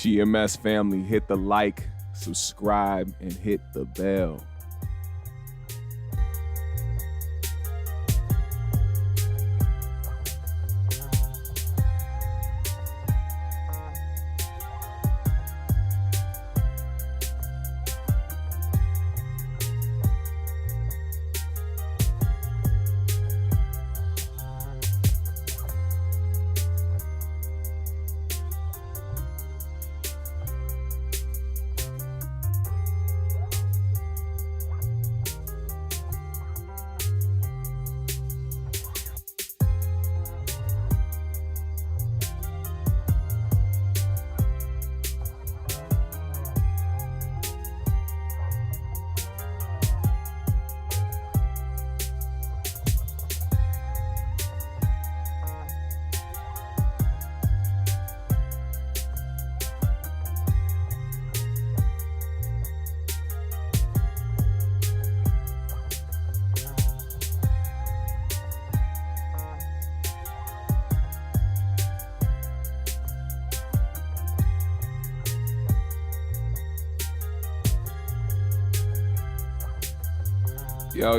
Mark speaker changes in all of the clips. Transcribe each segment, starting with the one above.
Speaker 1: GMS family, hit the like, subscribe, and hit the bell.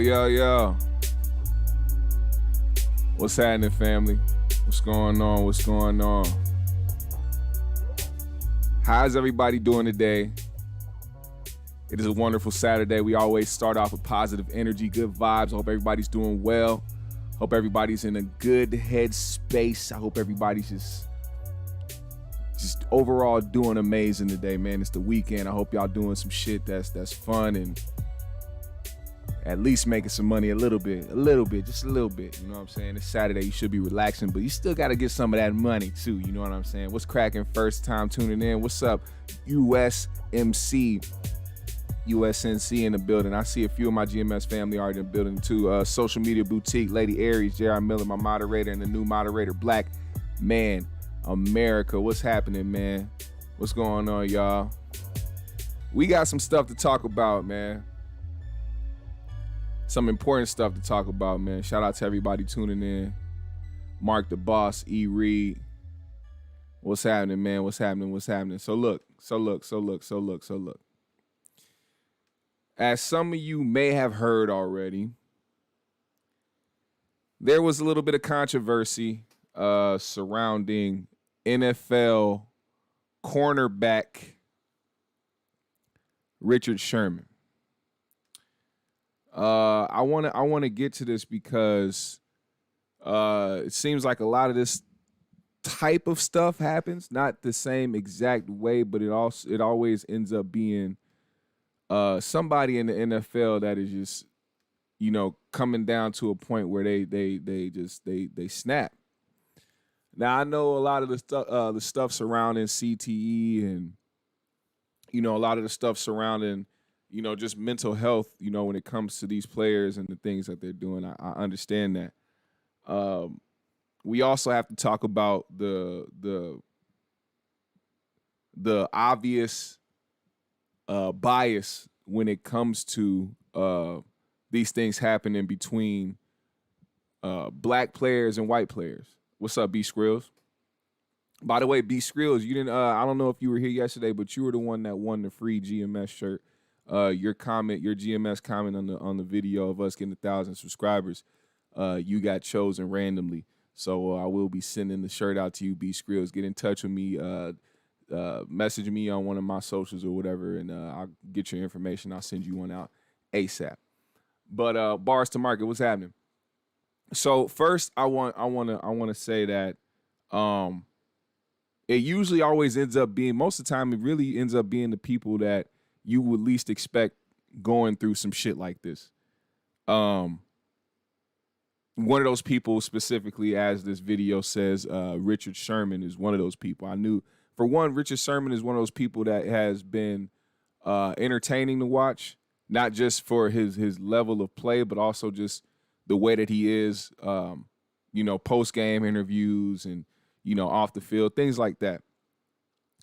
Speaker 1: Yo. What's happening, family? What's going on? How's everybody doing today? It is a wonderful Saturday. We always start off with positive energy, good vibes. I hope everybody's doing well. Hope everybody's in a good headspace. I hope everybody's just overall doing amazing today, man. It's the weekend. I hope y'all doing some shit that's fun and at least making some money just a little bit. You know what I'm saying? It's Saturday, you should be relaxing, but you still got to get some of that money too. You know what I'm saying? What's cracking? First time tuning in. What's up? USNC in the building. I see a few of my GMS family already in the building too. Social Media Boutique, Lady Aries, J.R. Miller, my moderator, and the new moderator, Black Man America. What's happening, man? What's going on, y'all? We got some stuff to talk about, man. Some important stuff to talk about, man. Shout out to everybody tuning in. Mark the Boss, E. Reed. What's happening, man? What's happening? So look. As some of you may have heard already, there was a little bit of controversy surrounding NFL cornerback Richard Sherman. I want to get to this because it seems like a lot of this type of stuff happens, not the same exact way, but it always ends up being somebody in the NFL that is just, you know, coming down to a point where they snap. Now I know a lot of the stuff surrounding CTE and, you know, a lot of the stuff surrounding, you know, just mental health, you know, when it comes to these players and the things that they're doing. I understand that. We also have to talk about the obvious bias when it comes to these things happening between black players and white players. What's up, B Skrills? By the way, B Skrills, you didn't. I don't know if you were here yesterday, but you were the one that won the free GMS shirt. Your GMS comment on the video of us getting 1,000 subscribers, you got chosen randomly. So I will be sending the shirt out to you, B Skrills. Get in touch with me, message me on one of my socials or whatever, and I'll get your information. I'll send you one out ASAP. But bars to market, what's happening? So first, I want to say that it usually always ends up being, most of the time, it really ends up being the people that you would least expect going through some shit like this. One of those people specifically, as this video says, Richard Sherman is one of those people. I knew, for one, Richard Sherman is one of those people that has been entertaining to watch, not just for his level of play, but also just the way that he is, you know, post-game interviews and, you know, off the field, things like that.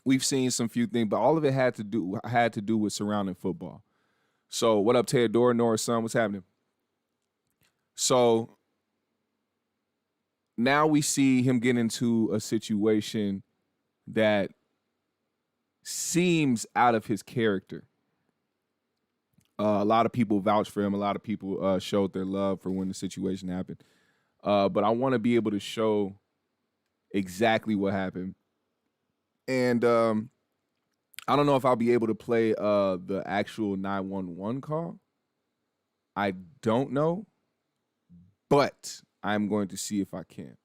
Speaker 1: We've seen some few things, but all of it had to do with surrounding football. So what up, Theodore, Nora's son? What's happening? So now we see him get into a situation that seems out of his character. A lot of people vouched for him. A lot of people showed their love for when the situation happened. But I want to be able to show exactly what happened. And I don't know if I'll be able to play the actual 911 call. I don't know, but I'm going to see if I can.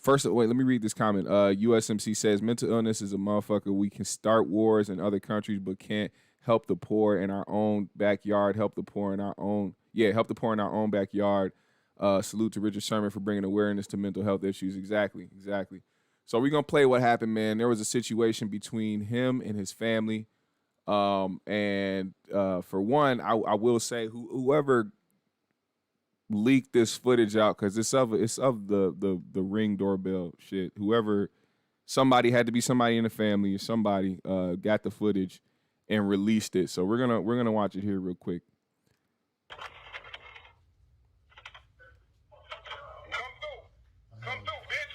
Speaker 1: First, wait, let me read this comment. USMC says, mental illness is a motherfucker. We can start wars in other countries, but can't help the poor in our own backyard. Help the poor in our own backyard. Salute to Richard Sherman for bringing awareness to mental health issues. Exactly. So we're going to play what happened, man. There was a situation between him and his family. And for one, I will say whoever leaked this footage out, because it's of the Ring doorbell shit. Somebody had to be somebody in the family or somebody got the footage and released it. So we're gonna watch it here real quick.
Speaker 2: Come through, bitch.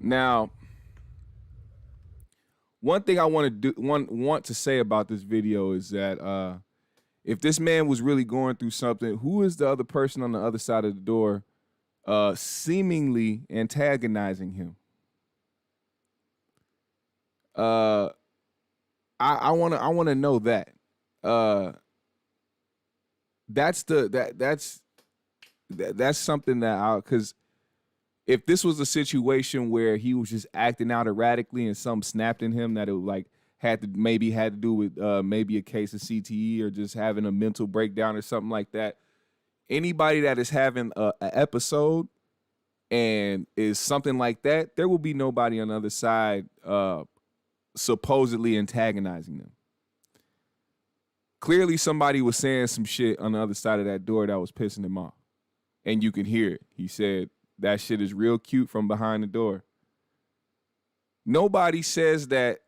Speaker 1: Now, one thing I want to say about this video is that if this man was really going through something, who is the other person on the other side of the door seemingly antagonizing him? I want to know that. That's something that because if this was a situation where he was just acting out erratically and something snapped in him, that it like had to do with maybe a case of CTE or just having a mental breakdown or something like that. Anybody that is having an episode and is something like that, there will be nobody on the other side supposedly antagonizing them. Clearly somebody was saying some shit on the other side of that door that was pissing him off. And you can hear it. He said, that shit is real cute from behind the door. Nobody says that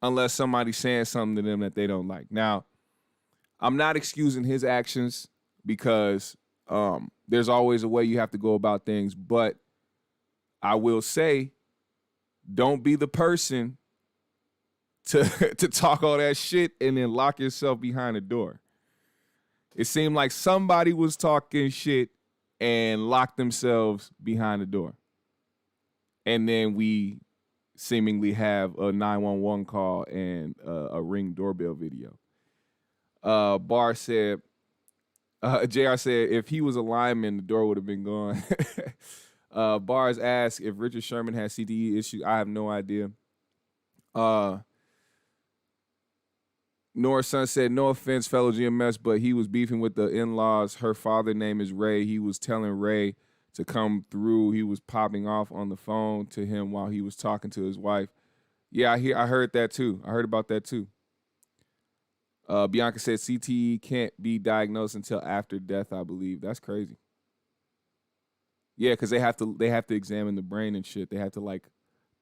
Speaker 1: unless somebody's saying something to them that they don't like. Now, I'm not excusing his actions because there's always a way you have to go about things. But I will say, don't be the person to talk all that shit and then lock yourself behind the door. It seemed like somebody was talking shit and locked themselves behind the door. And then we seemingly have a 911 call and a Ring doorbell video. JR said, if he was a lineman, the door would have been gone. Bars asked if Richard Sherman has CTE issues. I have no idea. Nora's son said, no offense, fellow GMS, but he was beefing with the in-laws. Her father name is Ray. He was telling Ray to come through. He was popping off on the phone to him while he was talking to his wife. Yeah, I heard that too. I heard about that too. Bianca said CTE can't be diagnosed until after death, I believe. That's crazy. Yeah, because they have to examine the brain and shit. They have to like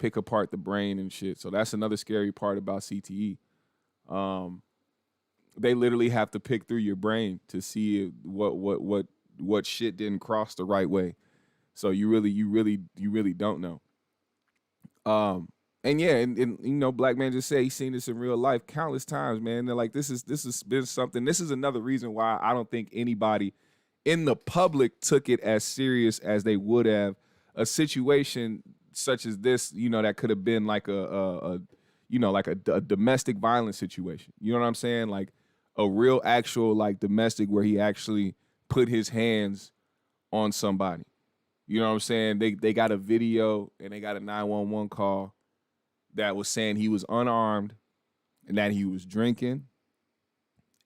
Speaker 1: pick apart the brain and shit. So that's another scary part about CTE. They literally have to pick through your brain to see what shit didn't cross the right way. So you really don't know. And yeah, and you know, Black Man just said he's seen this in real life countless times, man. They're like, this has been something. This is another reason why I don't think anybody in the public took it as serious as they would have. A situation such as this, you know, that could have been like a you know, like a domestic violence situation. You know what I'm saying? Like a real actual like domestic where he actually put his hands on somebody. You know what I'm saying? They got a video and they got a 911 call that was saying he was unarmed and that he was drinking.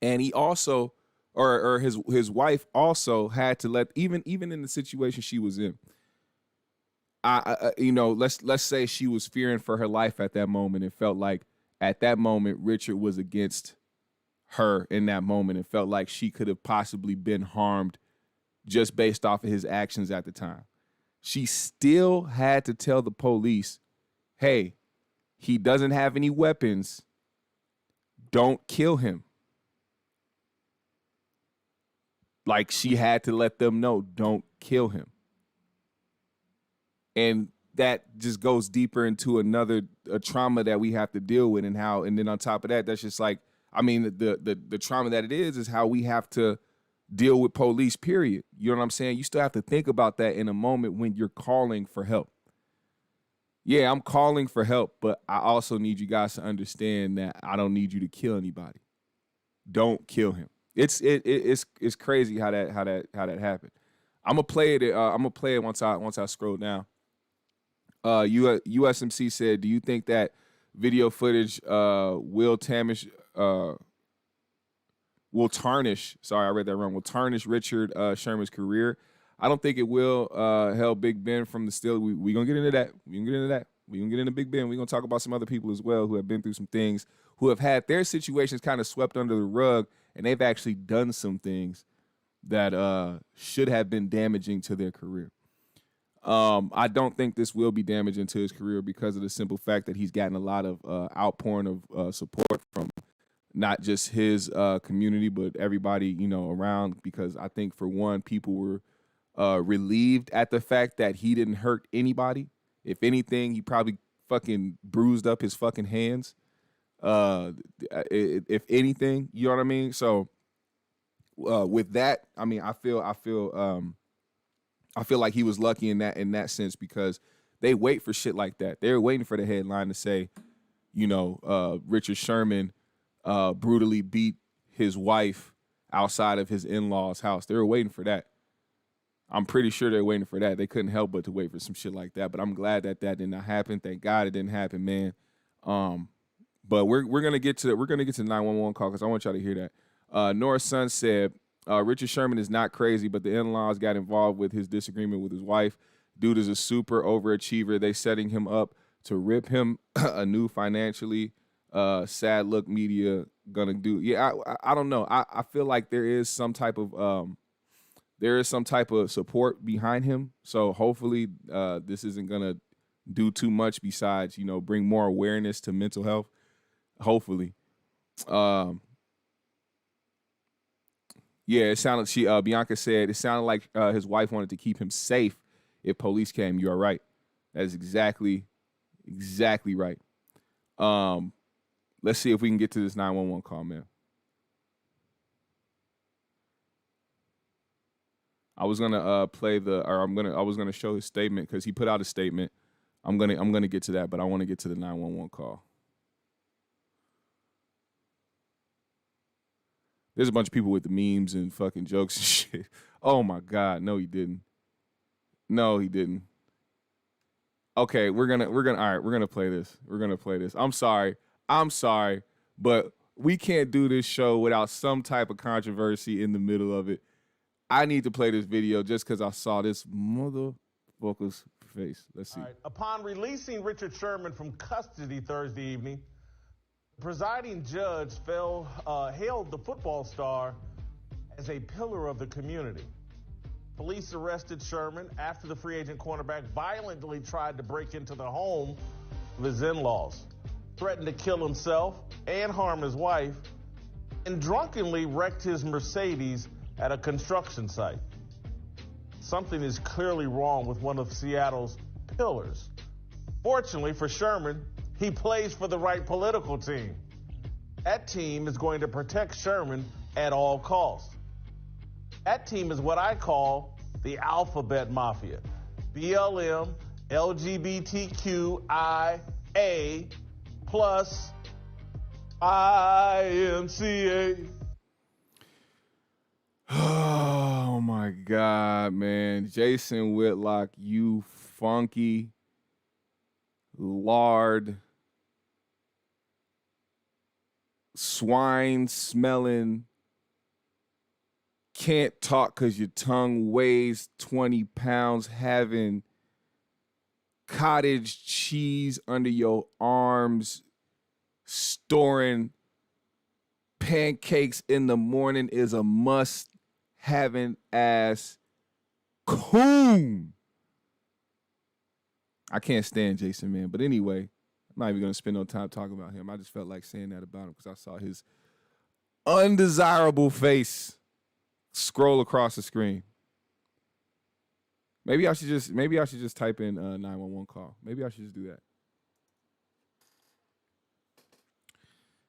Speaker 1: And he also, or his wife also had to let, even in the situation she was in, you know, let's say she was fearing for her life at that moment and felt like at that moment Richard was against her in that moment and felt like she could have possibly been harmed just based off of his actions at the time. She still had to tell the police, hey, he doesn't have any weapons. Don't kill him. Like she had to let them know, don't kill him. And that just goes deeper into a trauma that we have to deal with and then on top of that, that's just like, I mean, the trauma that it is how we have to deal with police, period. You know what I'm saying? You still have to think about that in a moment when you're calling for help. Yeah, I'm calling for help, but I also need you guys to understand that I don't need you to kill anybody. Don't kill him. It's crazy how that happened. I'm gonna play it. I'm gonna play it once I scroll down. USMC said, "Do you think that video footage will tarnish? Sorry, I read that wrong. Will tarnish Richard Sherman's career? I don't think it will. Hell, Big Ben from the still. We gonna get into that. We gonna get into Big Ben. We gonna talk about some other people as well who have been through some things, who have had their situations kind of swept under the rug, and they've actually done some things that should have been damaging to their career. I don't think this will be damaging to his career because of the simple fact that he's gotten a lot of outpouring of support from not just his community, but everybody, you know, around. Because I think, for one, people were relieved at the fact that he didn't hurt anybody. If anything, he probably fucking bruised up his fucking hands. If anything, you know what I mean? So with that, I mean, I feel like he was lucky in that sense, because they wait for shit like that. They're waiting for the headline to say, you know, Richard Sherman brutally beat his wife outside of his in-laws' house. They were waiting for that. I'm pretty sure they're waiting for that. They couldn't help but to wait for some shit like that. But I'm glad that did not happen. Thank God it didn't happen, man. But we're gonna get to the 911 call because I want y'all to hear that. Nora's son said, Richard Sherman is not crazy, but the in-laws got involved with his disagreement with his wife. Dude is a super overachiever. They setting him up to rip him a new financially. Sad look media gonna do. Yeah, I don't know. I feel like there is some type of support behind him. So hopefully this isn't gonna do too much besides, you know, bring more awareness to mental health. Hopefully. Yeah, it sounded. Bianca said it sounded like his wife wanted to keep him safe if police came. You are right. That is exactly right. Let's see if we can get to this 911 call, man. I was gonna I was gonna show his statement because he put out a statement. I'm gonna get to that, but I want to get to the 911 call. There's a bunch of people with the memes and fucking jokes and shit. Oh my God, no, he didn't. Okay, we're gonna play this. I'm sorry, but we can't do this show without some type of controversy in the middle of it. I need to play this video just because I saw this motherfucker's face. Let's see.
Speaker 3: All right. Upon releasing Richard Sherman from custody Thursday evening, the presiding judge hailed the football star as a pillar of the community. Police arrested Sherman after the free agent cornerback violently tried to break into the home of his in-laws, threatened to kill himself and harm his wife, and drunkenly wrecked his Mercedes at a construction site. Something is clearly wrong with one of Seattle's pillars. Fortunately for Sherman, he plays for the right political team. That team is going to protect Sherman at all costs. That team is what I call the alphabet mafia. BLM, LGBTQIA plus INCA.
Speaker 1: Oh my God, man. Jason Whitlock, you funky lard swine smelling, can't talk because your tongue weighs 20 pounds, having cottage cheese under your arms, storing pancakes in the morning is a must having ass coon. I can't stand Jason, man. But anyway, I'm not even going to spend no time talking about him. I just felt like saying that about him because I saw his undesirable face scroll across the screen. Maybe I should just type in 911 call. Maybe I should just do that.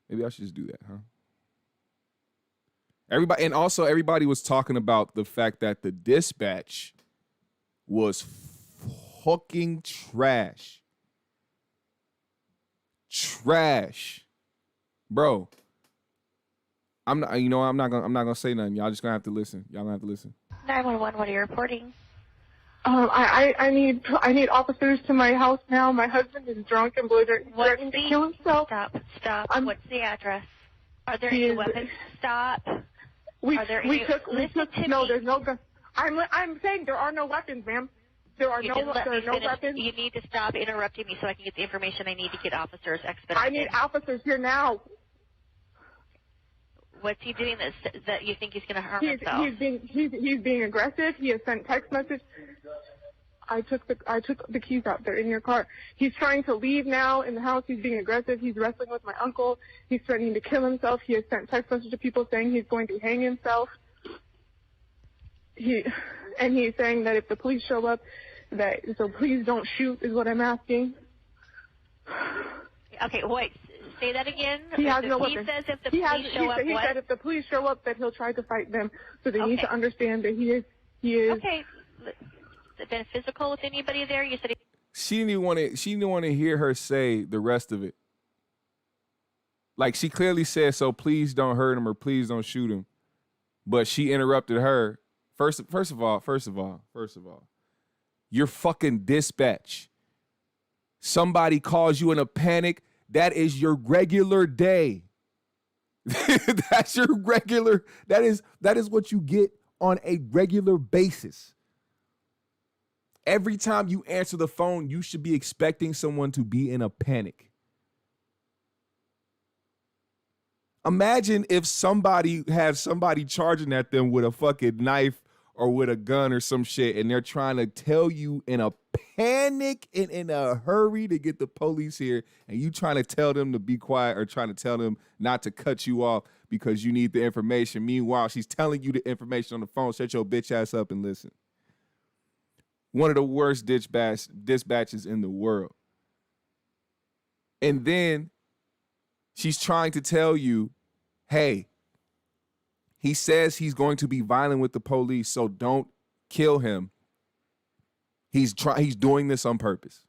Speaker 1: Maybe I should just do that, huh? Everybody was talking about the fact that the dispatch was fucking trash. Trash. Bro. I'm not gonna say nothing. Y'all just gonna have to listen. Y'all gonna have to listen.
Speaker 4: 911, what are you reporting?
Speaker 5: I need officers to my house now. My husband is drunk and belligerent. Threatening to kill himself.
Speaker 4: Stop. What's the address? Are there any weapons? Stop. There's no guns. I'm saying there are no weapons, ma'am. There are no weapons. You need to stop interrupting me so I can get the information I need to get officers expedited.
Speaker 5: I need officers here now.
Speaker 4: What's he doing that you think he's going to harm himself?
Speaker 5: He's being aggressive. He has sent text messages. I took the keys out. They're in your car. He's trying to leave now in the house. He's being aggressive. He's wrestling with my uncle. He's threatening to kill himself. He has sent text messages to people saying he's going to hang himself. He's saying that if the police show up, so please don't shoot is what I'm asking.
Speaker 4: Okay, wait. Say that again.
Speaker 5: He has no weapon.
Speaker 4: He says if the police show up,
Speaker 5: he said if the police show up, that he'll try to fight them. So they need to understand that he is.
Speaker 4: Okay. Has it been physical with anybody there? You said
Speaker 1: she didn't want to hear her say the rest of it. Like, she clearly said, so please don't hurt him or please don't shoot him. But she interrupted her. First of all, you're fucking dispatch. Somebody calls you in a panic. That is your regular day. That's your regular. That is what you get on a regular basis. Every time you answer the phone, you should be expecting someone to be in a panic. Imagine if somebody had somebody charging at them with a fucking knife or with a gun or some shit, and they're trying to tell you in a panic and in a hurry to get the police here, and you trying to tell them to be quiet or trying to tell them not to cut you off because you need the information. Meanwhile, she's telling you the information on the phone. Shut your bitch ass up and listen. One of the worst dispatches in the world. And then she's trying to tell you, hey, he says he's going to be violent with the police, so don't kill him. He's doing this on purpose.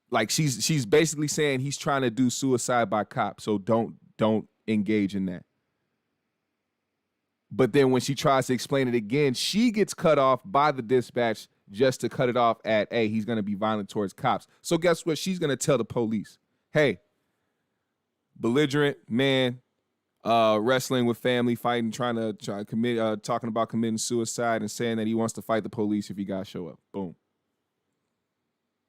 Speaker 1: Like, she's basically saying he's trying to do suicide by cop, so don't engage in that. But then when she tries to explain it again, she gets cut off by the dispatch just to cut it off at, hey, he's going to be violent towards cops. So guess what? She's going to tell the police, hey, belligerent man, wrestling with family, fighting, trying to commit, talking about committing suicide and saying that he wants to fight the police if he got to show up. Boom.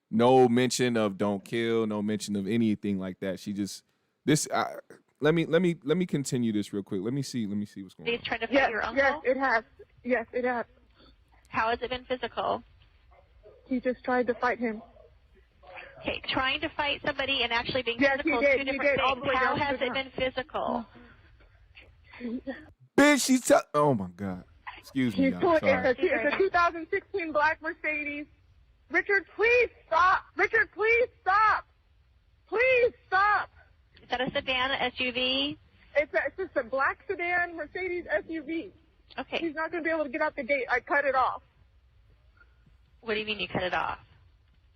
Speaker 1: No mention of don't kill, no mention of anything like that. She just, let me continue this real quick. Let me see what's going on.
Speaker 4: He's trying to fight your uncle?
Speaker 5: Yes, it has.
Speaker 4: How has it been physical?
Speaker 5: He just tried to fight him.
Speaker 4: Okay, trying to fight somebody and actually being
Speaker 5: Yes,
Speaker 4: physical
Speaker 5: he
Speaker 4: is
Speaker 5: did.
Speaker 4: two
Speaker 5: He
Speaker 4: different
Speaker 5: did, all
Speaker 4: things.
Speaker 5: the way
Speaker 4: How
Speaker 5: down to
Speaker 4: has
Speaker 5: the
Speaker 4: it been physical?
Speaker 1: Bitch, oh my God. Excuse me, y'all. Sorry.
Speaker 5: It's a 2016 black Mercedes. Richard, please stop. Richard, please stop. Please stop.
Speaker 4: Is that a sedan, SUV?
Speaker 5: It's just a black sedan Mercedes SUV.
Speaker 4: Okay.
Speaker 5: He's not going to be able to get out the gate. I cut it off.
Speaker 4: What do you mean you cut it off?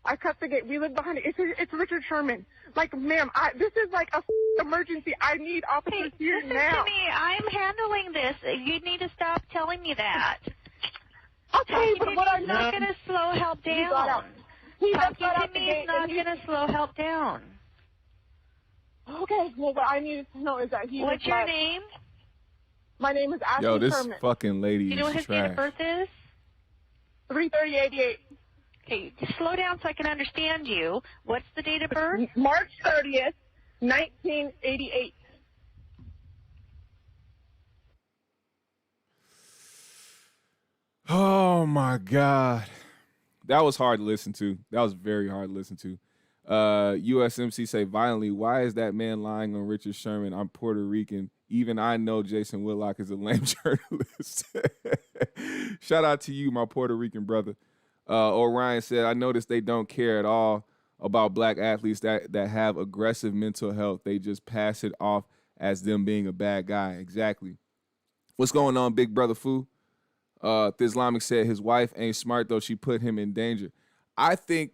Speaker 5: I cut the gate. We live behind it. It's Richard Sherman. Like, ma'am, this is like a emergency. I need officers here
Speaker 4: listen
Speaker 5: now.
Speaker 4: to me. I'm handling this. You need to stop telling me that.
Speaker 5: Okay, but what I'm
Speaker 4: not going to slow help down.
Speaker 5: He got out. He just got out
Speaker 4: Talking to
Speaker 5: the
Speaker 4: me
Speaker 5: gate.
Speaker 4: is not going to slow help down.
Speaker 5: Okay, well, what I needed to know is that he
Speaker 4: What's
Speaker 5: was
Speaker 4: your
Speaker 5: left.
Speaker 4: name?
Speaker 5: My name is Ashley
Speaker 1: Yo, this
Speaker 5: Sherman.
Speaker 1: fucking lady
Speaker 4: You know
Speaker 1: is
Speaker 4: what his
Speaker 1: trash.
Speaker 4: date of birth is?
Speaker 5: 3/30/88.
Speaker 4: Okay, slow down so I can understand you. What's the date of birth?
Speaker 5: March 30th, 1988.
Speaker 1: Oh my God. That was hard to listen to. That was very hard to listen to. USMC say violently, why is that man lying on Richard Sherman? I'm Puerto Rican. Even I know Jason Whitlock is a lame journalist. Shout out to you, my Puerto Rican brother. Orion said, I noticed they don't care at all about black athletes that have aggressive mental health. They just pass it off as them being a bad guy. Exactly. What's going on, big brother Fu? The Islamic said his wife ain't smart though. She put him in danger. I think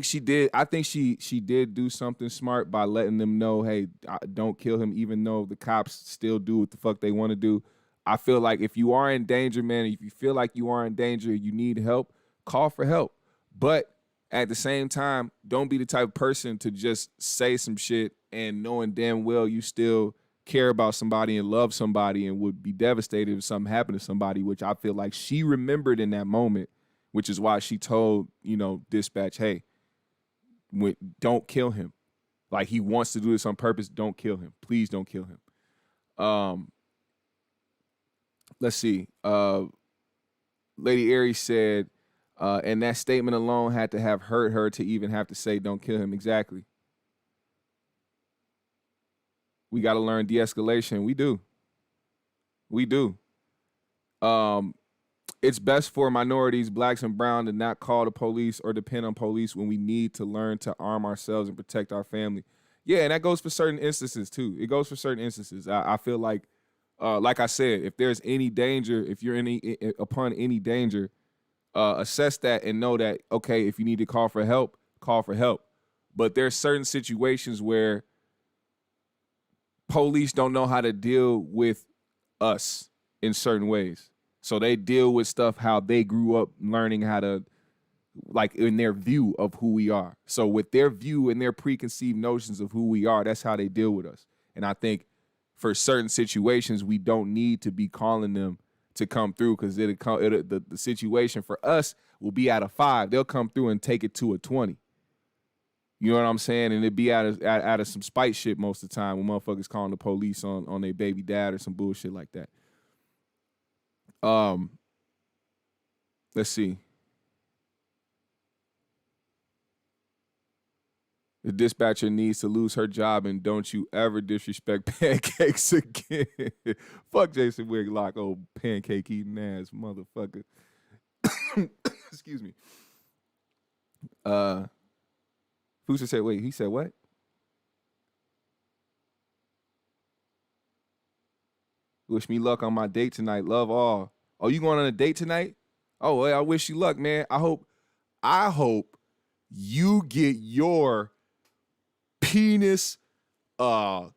Speaker 1: she did. I think she did do something smart by letting them know, hey, don't kill him, even though the cops still do what the fuck they want to do. I feel like if you are in danger, man, if you feel like you are in danger, you need help, call for help. But at the same time, don't be the type of person to just say some shit and knowing damn well you still care about somebody and love somebody and would be devastated if something happened to somebody, which I feel like she remembered in that moment, which is why she told, dispatch, hey, don't kill him. Like, he wants to do this on purpose. Don't kill him. Please don't kill him. Let's see. Lady Aries said, and that statement alone had to have hurt her to even have to say, don't kill him. Exactly. We got to learn de-escalation. We do. It's best for minorities, blacks and brown, to not call the police or depend on police when we need to learn to arm ourselves and protect our family. Yeah, and that goes for certain instances too. It goes for certain instances. I feel like I said, if there's any danger, if you're upon any danger, assess that and know that, okay, if you need to call for help, call for help. But there's certain situations where police don't know how to deal with us in certain ways. So they deal with stuff how they grew up learning how to, like, in their view of who we are. So with their view and their preconceived notions of who we are, that's how they deal with us. And I think for certain situations, we don't need to be calling them to come through, because the situation for us will be out of 5. They'll come through and take it to a 20. You know what I'm saying? And it'd be out of some spite shit most of the time when motherfuckers calling the police on their baby dad or some bullshit like that. Let's see. The dispatcher needs to lose her job, and don't you ever disrespect pancakes again. Fuck Jason Whitlock, old pancake eating ass motherfucker. Excuse me. Fusa said, wait, he said what? Wish me luck on my date tonight. Love all. Oh, you going on a date tonight? Oh, well, I wish you luck, man. I hope you get your penis sucked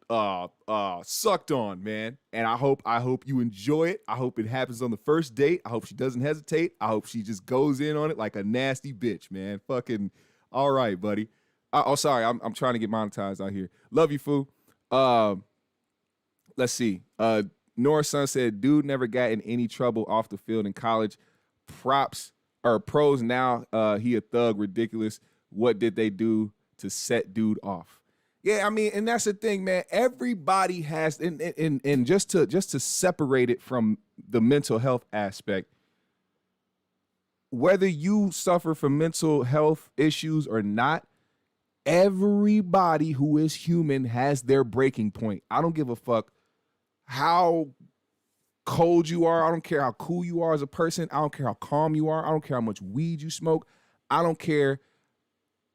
Speaker 1: on, man. And I hope you enjoy it. I hope it happens on the first date. I hope she doesn't hesitate. I hope she just goes in on it like a nasty bitch, man. Fucking all right, buddy. Sorry, I'm trying to get monetized out here. Love you, fool. Let's see. Nora's son said, dude never got in any trouble off the field in college. Pros now, he a thug, ridiculous. What did they do to set dude off? Yeah, I mean, and that's the thing, man. Everybody has, and just to separate it from the mental health aspect, whether you suffer from mental health issues or not, everybody who is human has their breaking point. I don't give a fuck how cold you are. I don't care how cool you are as a person. I don't care how calm you are. I don't care how much weed you smoke. I don't care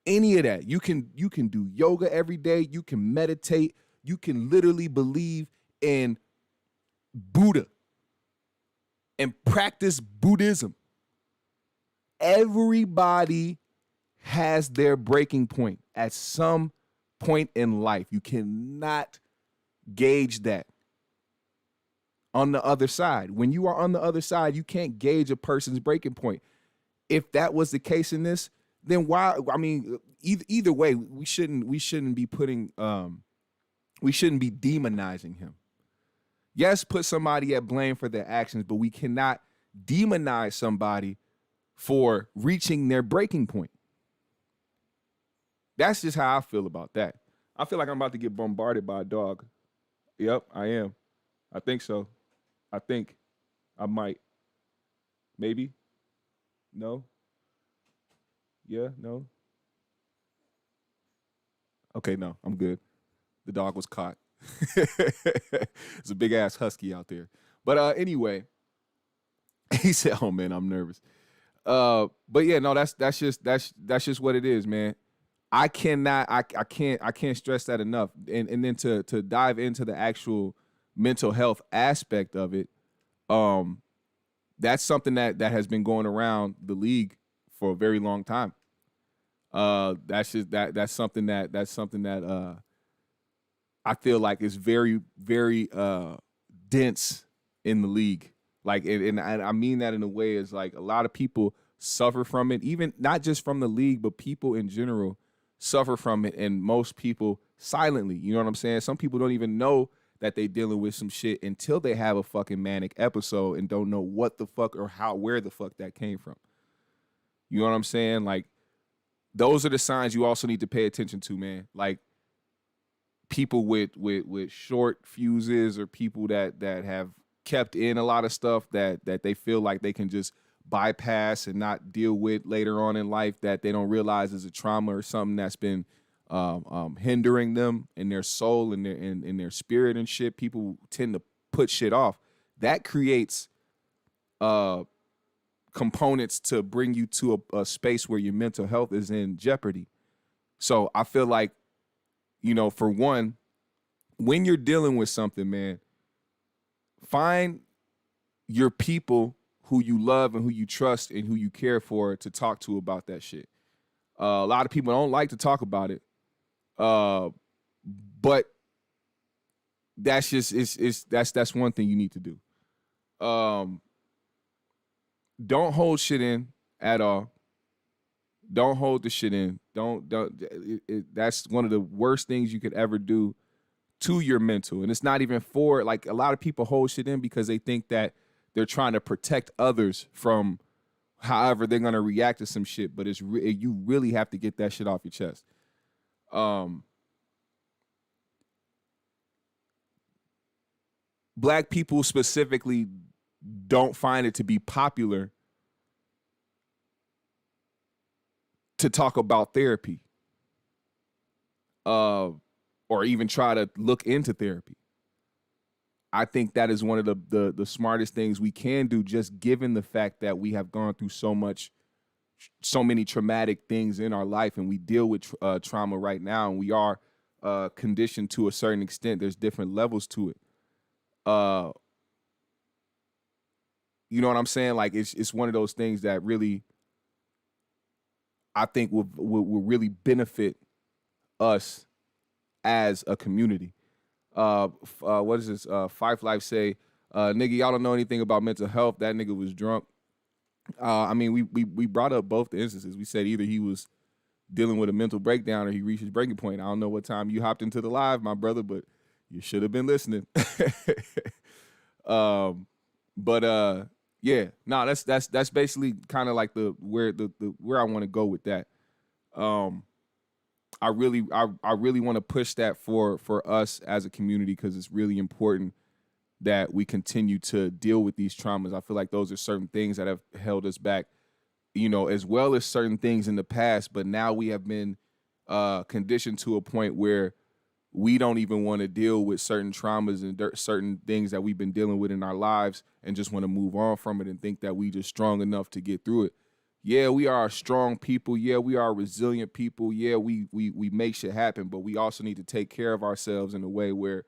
Speaker 1: any of that. You can do yoga every day. You can meditate. You can literally believe in Buddha and practice Buddhism. Everybody has their breaking point at some point in life. You cannot gauge that on the other side. When you are on the other side, you can't gauge a person's breaking point. If that was the case in this, then why? I mean, either way, we shouldn't be putting we shouldn't be demonizing him. Yes, put somebody at blame for their actions, but we cannot demonize somebody for reaching their breaking point. That's just how I feel about that. I feel like I'm about to get bombarded by a dog. Yep, I am. I think so. I think I might. Maybe. No. Yeah, no. Okay, no, I'm good. The dog was caught. It's a big ass husky out there. But anyway, he said, "Oh man, I'm nervous." But yeah, no, that's just what it is, man. I can't stress that enough. And then to dive into the actual mental health aspect of it, that's something that has been going around the league for a very long time. That's something that I feel like is very, very dense in the league. Like, and I mean that in a way is like a lot of people suffer from it, even not just from the league, but people in general suffer from it, and most people silently. You know what I'm saying? Some people don't even know that they dealing with some shit until they have a fucking manic episode and don't know what the fuck or where the fuck that came from. You know what I'm saying? Like, those are the signs you also need to pay attention to, man. Like, people with short fuses, or people that have kept in a lot of stuff that they feel like they can just bypass and not deal with later on in life, that they don't realize is a trauma or something that's been hindering them in their soul and in their spirit and shit. People tend to put shit off. That creates components to bring you to a space where your mental health is in jeopardy. So I feel like, you know, for one, when you're dealing with something, man, find your people who you love and who you trust and who you care for to talk to about that shit. A lot of people don't like to talk about it, but that's just that's one thing you need to do. Don't hold shit in at all. Don't hold the shit in. That's one of the worst things you could ever do to your mental. And it's not even for, like, a lot of people hold shit in because they think that they're trying to protect others from however they're going to react to some shit. But you really have to get that shit off your chest. Black people specifically don't find it to be popular to talk about therapy, or even try to look into therapy. I think that is one of the smartest things we can do, just given the fact that we have gone through so many traumatic things in our life, and we deal with trauma right now, and we are conditioned to a certain extent. There's different levels to it. You know what I'm saying? Like, it's one of those things that really, I think will really benefit us as a community. What is this? Five Life say, nigga, y'all don't know anything about mental health. That nigga was drunk. I mean, we brought up both the instances. We said either he was dealing with a mental breakdown or he reached his breaking point. I don't know what time you hopped into the live, my brother, but you should have been listening. Yeah, no, that's basically kind of like where I want to go with that. I really want to push that for us as a community, because it's really important that we continue to deal with these traumas. I feel like those are certain things that have held us back, you know, as well as certain things in the past. But now we have been conditioned to a point where we don't even want to deal with certain traumas and certain things that we've been dealing with in our lives, and just want to move on from it and think that we just strong enough to get through it. Yeah, we are strong people. Yeah, we are resilient people. Yeah, we make shit happen, but we also need to take care of ourselves in a way where,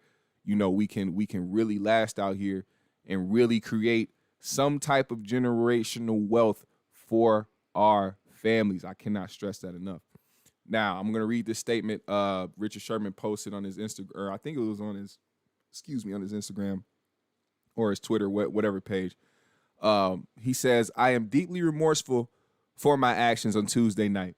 Speaker 1: we can really last out here and really create some type of generational wealth for our families. I cannot stress that enough. Now, I'm gonna read this statement Richard Sherman posted on his Instagram, or I think it was on his, on his Instagram or his Twitter, whatever page. He says, "I am deeply remorseful for my actions on Tuesday night.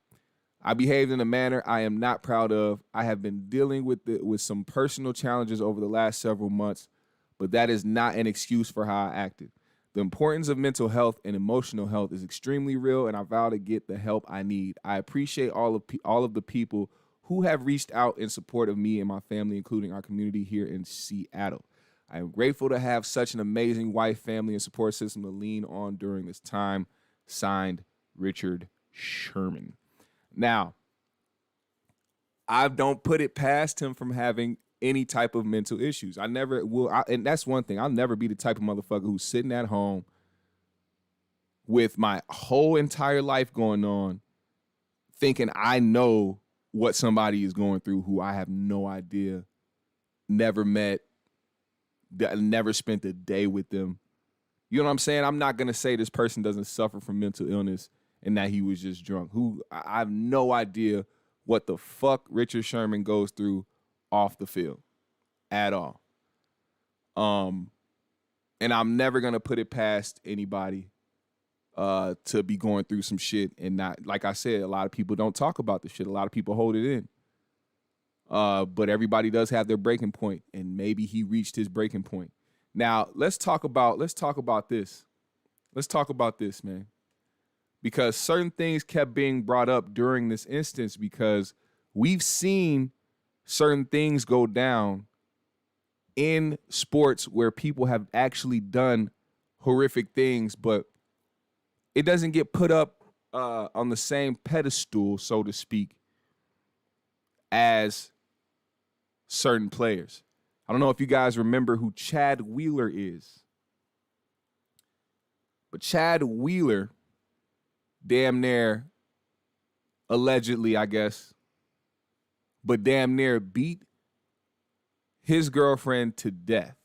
Speaker 1: I behaved in a manner I am not proud of. I have been dealing with some personal challenges over the last several months, but that is not an excuse for how I acted. The importance of mental health and emotional health is extremely real, and I vow to get the help I need. I appreciate all of the people who have reached out in support of me and my family, including our community here in Seattle. I am grateful to have such an amazing wife, family, and support system to lean on during this time." Signed, Richard Sherman. Now, I don't put it past him from having any type of mental issues. I never will. And that's one thing. I'll never be the type of motherfucker who's sitting at home with my whole entire life going on, thinking I know what somebody is going through who I have no idea, never met, never spent a day with them. You know what I'm saying? I'm not going to say this person doesn't suffer from mental illness and that he was just drunk. I have no idea what the fuck Richard Sherman goes through off the field at all. And I'm never going to put it past anybody to be going through some shit and not, like I said, a lot of people don't talk about the shit. A lot of people hold it in. But everybody does have their breaking point, and maybe he reached his breaking point. Now, let's talk about this. Let's talk about this, man. Because certain things kept being brought up during this instance because we've seen certain things go down in sports where people have actually done horrific things, but it doesn't get put up on the same pedestal, so to speak, as certain players. I don't know if you guys remember who Chad Wheeler is, but Chad Wheeler damn near, allegedly, I guess, but damn near beat his girlfriend to death.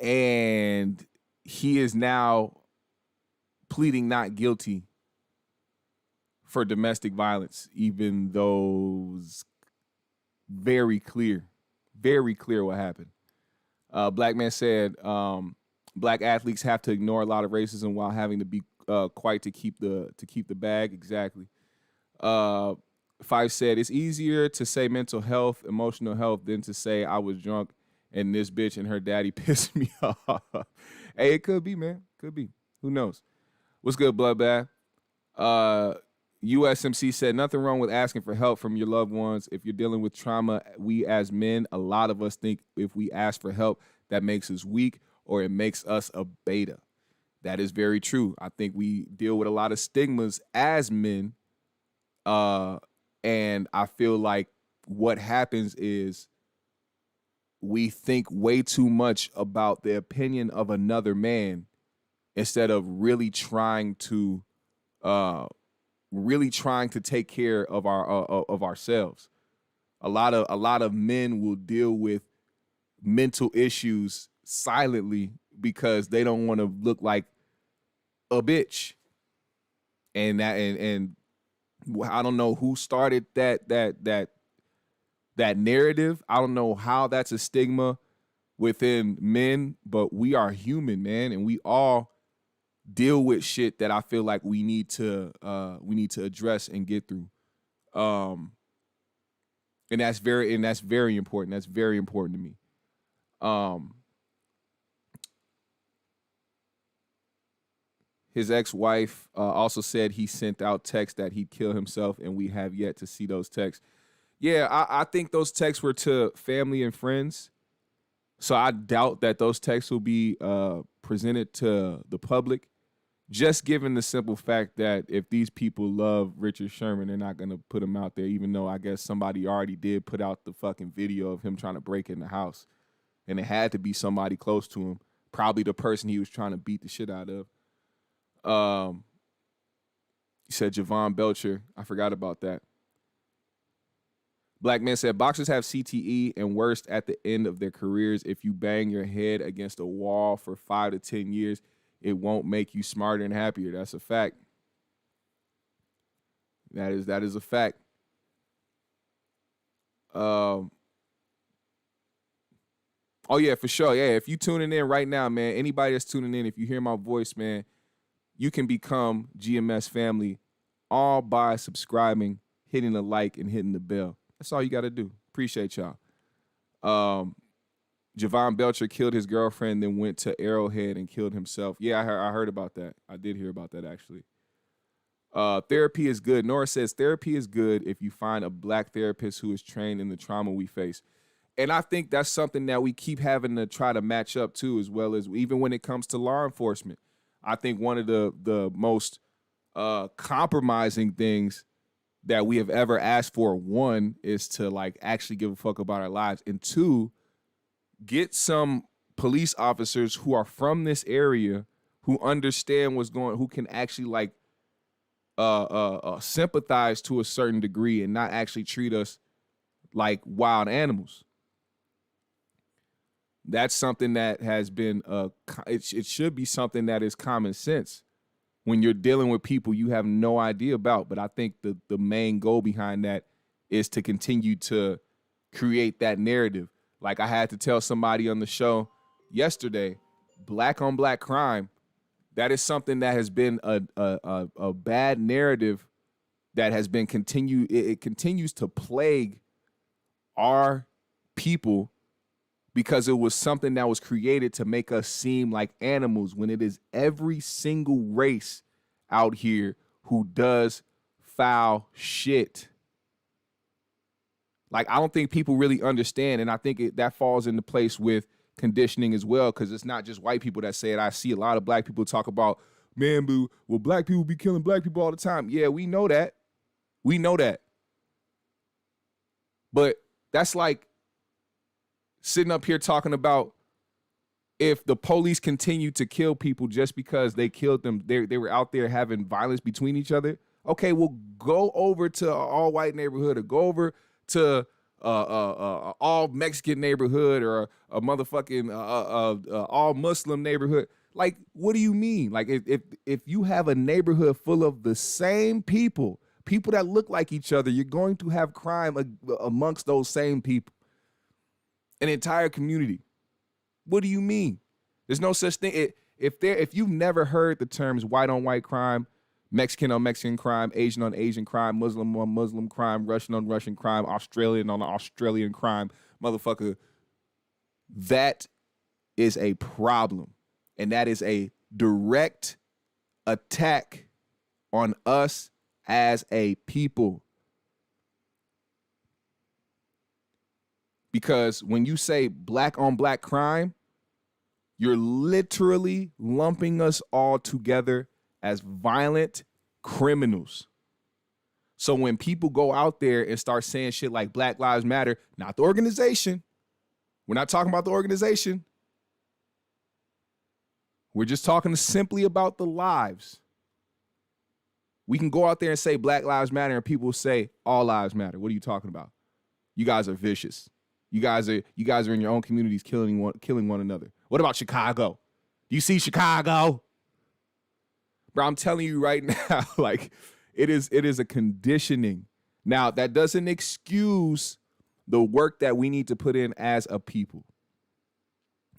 Speaker 1: And he is now pleading not guilty for domestic violence, even though it's very clear what happened. Black man said, black athletes have to ignore a lot of racism while having to be quiet to keep the bag. Exactly. Five said, it's easier to say mental health, emotional health than to say I was drunk and this bitch and her daddy pissed me off. Hey, it could be, man. Could be. Who knows? What's good, Bloodbath? USMC said, nothing wrong with asking for help from your loved ones. If you're dealing with trauma, we as men, a lot of us think if we ask for help, that makes us weak or it makes us a beta. That is very true. I think we deal with a lot of stigmas as men. And I feel like what happens is we think way too much about the opinion of another man instead of really trying to take care of of ourselves. A lot of men will deal with mental issues silently because they don't want to look like a bitch. And I don't know who started that narrative. I don't know how that's a stigma within men, but we are human, man, and we all deal with shit that I feel like we need to address and get through. And that's very important. That's very important to me. His ex-wife also said he sent out texts that he'd kill himself, and we have yet to see those texts. Yeah, I think those texts were to family and friends, so I doubt that those texts will be presented to the public, just given the simple fact that if these people love Richard Sherman, they're not going to put him out there, even though I guess somebody already did put out the fucking video of him trying to break in the house, and it had to be somebody close to him, probably the person he was trying to beat the shit out of. You said Javon Belcher. I forgot about that. Black man said boxers have CTE and worst at the end of their careers. If you bang your head against a wall for 5 to 10 years, it won't make you smarter and happier. That's a fact. That is a fact. Oh yeah, for sure. Yeah, if you tuning in right now, man, anybody that's tuning in, if you hear my voice, man, you can become GMS family all by subscribing, hitting the like, and hitting the bell. That's all you got to do. Appreciate y'all. Javon Belcher killed his girlfriend, then went to Arrowhead and killed himself. Yeah, I heard about that. I did hear about that, actually. Therapy is good. Nora says therapy is good if you find a black therapist who is trained in the trauma we face. And I think that's something that we keep having to try to match up to, as well as even when it comes to law enforcement. I think one of the most compromising things that we have ever asked for, one, is to like actually give a fuck about our lives, and two, get some police officers who are from this area, who understand what's going, who can actually like sympathize to a certain degree and not actually treat us like wild animals. That's something that has been it should be something that is common sense when you're dealing with people you have no idea about. But I think the main goal behind that is to continue to create that narrative. Like I had to tell somebody on the show yesterday, black on black crime, that is something that has been a bad narrative that has been it continues to plague our people, because it was something that was created to make us seem like animals, when it is every single race out here who does foul shit. Like, I don't think people really understand, and I think that falls into place with conditioning as well, because it's not just white people that say it. I see a lot of black people talk about, man, boo, well, black people be killing black people all the time. Yeah, we know that. We know that. But that's like sitting up here talking about if the police continue to kill people just because they killed them, they were out there having violence between each other. Okay, well, go over to an all-white neighborhood, or go over to all Mexican neighborhood, or a motherfucking all Muslim neighborhood. Like, what do you mean? Like, if you have a neighborhood full of the same people that look like each other, you're going to have crime amongst those same people. An entire community. What do you mean? There's no such thing. If you've never heard the terms white on white crime, Mexican on Mexican crime, Asian on Asian crime, Muslim on Muslim crime, Russian on Russian crime, Australian on Australian crime, motherfucker, that is a problem. And that is a direct attack on us as a people. Because when you say black on black crime, you're literally lumping us all together as violent criminals. So when people go out there and start saying shit like Black Lives Matter, not the organization, we're not talking about the organization. We're just talking simply about the lives. We can go out there and say Black Lives Matter and people say all lives matter. What are you talking about? You guys are vicious. You guys are in your own communities killing one another. What about Chicago? Do you see Chicago? Bro, I'm telling you right now, like, it is a conditioning. Now, that doesn't excuse the work that we need to put in as a people.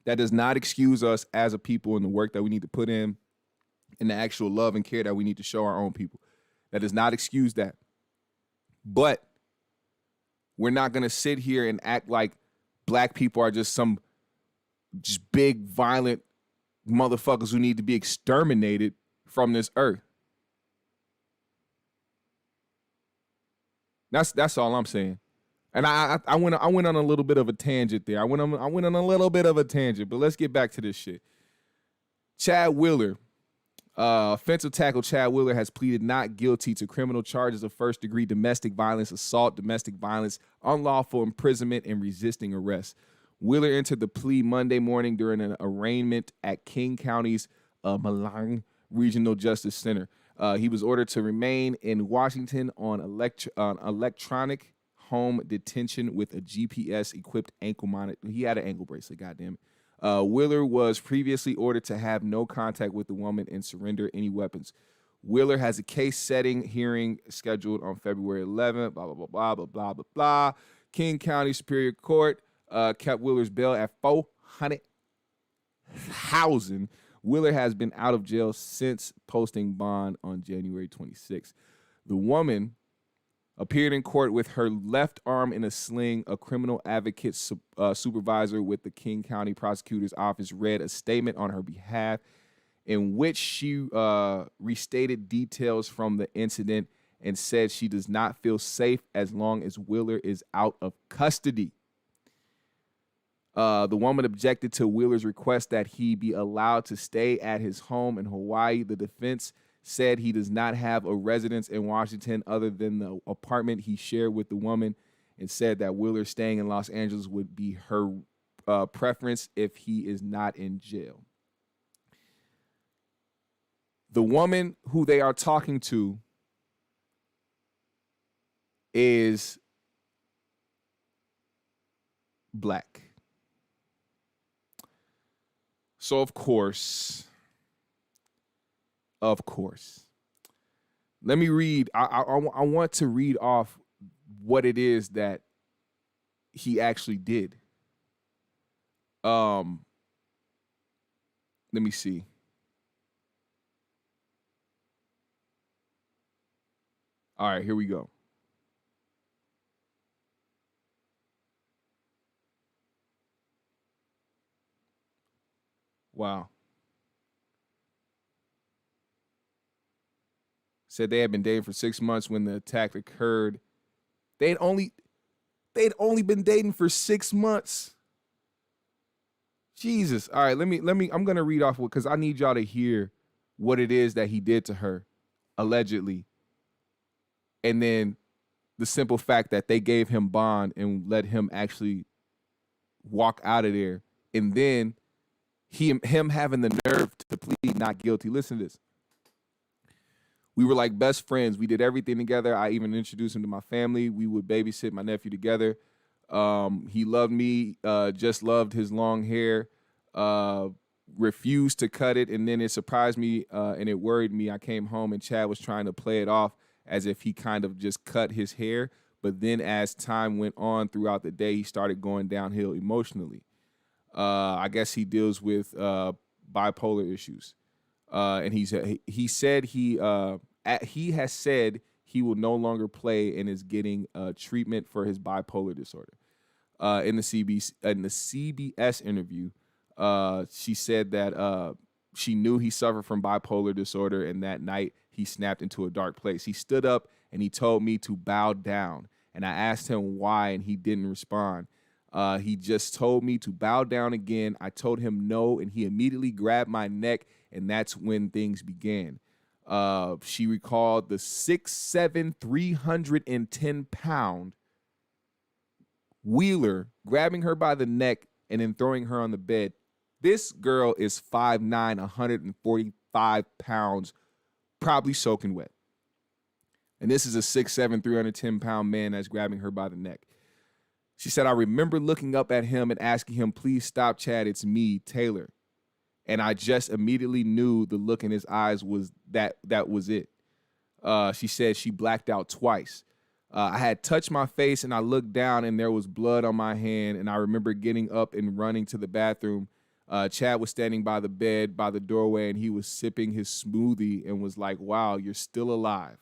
Speaker 1: That does not excuse us as a people and the work that we need to put in and the actual love and care that we need to show our own people. That does not excuse that. But we're not going to sit here and act like black people are just some just big, violent motherfuckers who need to be exterminated from this earth. That's all I'm saying. And I went on a little bit of a tangent there. I went on a little bit of a tangent, but let's get back to this shit. Chad Wheeler, offensive tackle Chad Wheeler has pleaded not guilty to criminal charges of first-degree domestic violence, assault, domestic violence, unlawful imprisonment, and resisting arrest. Wheeler entered the plea Monday morning during an arraignment at King County's Malang Regional Justice Center. He was ordered to remain in Washington on electronic home detention with a GPS-equipped ankle monitor. He had an ankle bracelet, goddamn it. Wheeler was previously ordered to have no contact with the woman and surrender any weapons. Wheeler has a case-setting hearing scheduled on February 11th, blah, blah, blah, blah, blah, blah, blah, blah. King County Superior Court kept Wheeler's bail at $400,000. Wheeler has been out of jail since posting bond on January 26th. The woman appeared in court with her left arm in a sling. A criminal advocate supervisor with the King County Prosecutor's Office read a statement on her behalf in which she restated details from the incident and said she does not feel safe as long as Wheeler is out of custody. The woman objected to Wheeler's request that he be allowed to stay at his home in Hawaii. The defense said he does not have a residence in Washington other than the apartment he shared with the woman, and said that Wheeler staying in Los Angeles would be her preference if he is not in jail. The woman who they are talking to is black. So, of course, let me read. I want to read off what it is that he actually did. Let me see. All right, here we go. Wow. Said they had been dating for 6 months when the attack occurred. They'd only been dating for 6 months. Jesus. All right, let me I'm going to read off because I need y'all to hear what it is that he did to her, allegedly. And then the simple fact that they gave him bond and let him actually walk out of there. And then him having the nerve to plead not guilty. Listen to this. We were like best friends. We did everything together. I even introduced him to my family. We would babysit my nephew together. He loved me, just loved his long hair, refused to cut it. And then it surprised me and it worried me. I came home and Chad was trying to play it off as if he kind of just cut his hair. But then as time went on throughout the day, he started going downhill emotionally. I guess he deals with bipolar issues. And he said he has said he will no longer play and is getting treatment for his bipolar disorder. In the CBS interview, she said that she knew he suffered from bipolar disorder, and that night he snapped into a dark place. He stood up and he told me to bow down, and I asked him why, and he didn't respond. He just told me to bow down again. I told him no, and he immediately grabbed my neck, and that's when things began. She recalled the 6'7", 310-pound Wheeler grabbing her by the neck and then throwing her on the bed. This girl is 5'9", 145 pounds, probably soaking wet. And this is a 6'7", 310-pound man that's grabbing her by the neck. She said, I remember looking up at him and asking him, please stop, Chad. It's me, Taylor. And I just immediately knew the look in his eyes was that was it. She said she blacked out twice. I had touched my face and I looked down and there was blood on my hand. And I remember getting up and running to the bathroom. Chad was standing by the bed, by the doorway, and he was sipping his smoothie and was like, wow, you're still alive.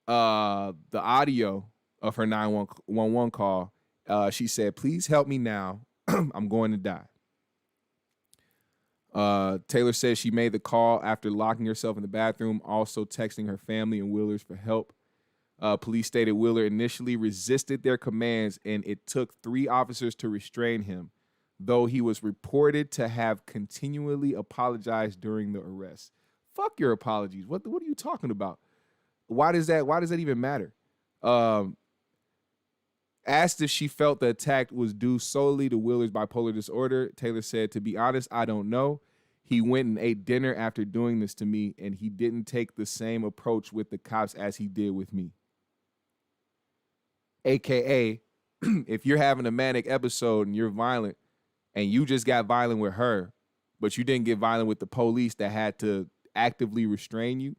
Speaker 1: The audio of her 911 call, she said, please help me now. I'm going to die. Taylor says she made the call after locking herself in the bathroom, also texting her family and Wheelers for help. Police stated Wheeler initially resisted their commands, and it took 3 officers to restrain him, though he was reported to have continually apologized during the arrest. Fuck your apologies. What are you talking about? Why does that even matter? Asked if she felt the attack was due solely to Wheeler's bipolar disorder, Taylor said, to be honest, I don't know. He went and ate dinner after doing this to me, and he didn't take the same approach with the cops as he did with me. AKA, if you're having a manic episode and you're violent and you just got violent with her, but you didn't get violent with the police that had to actively restrain you,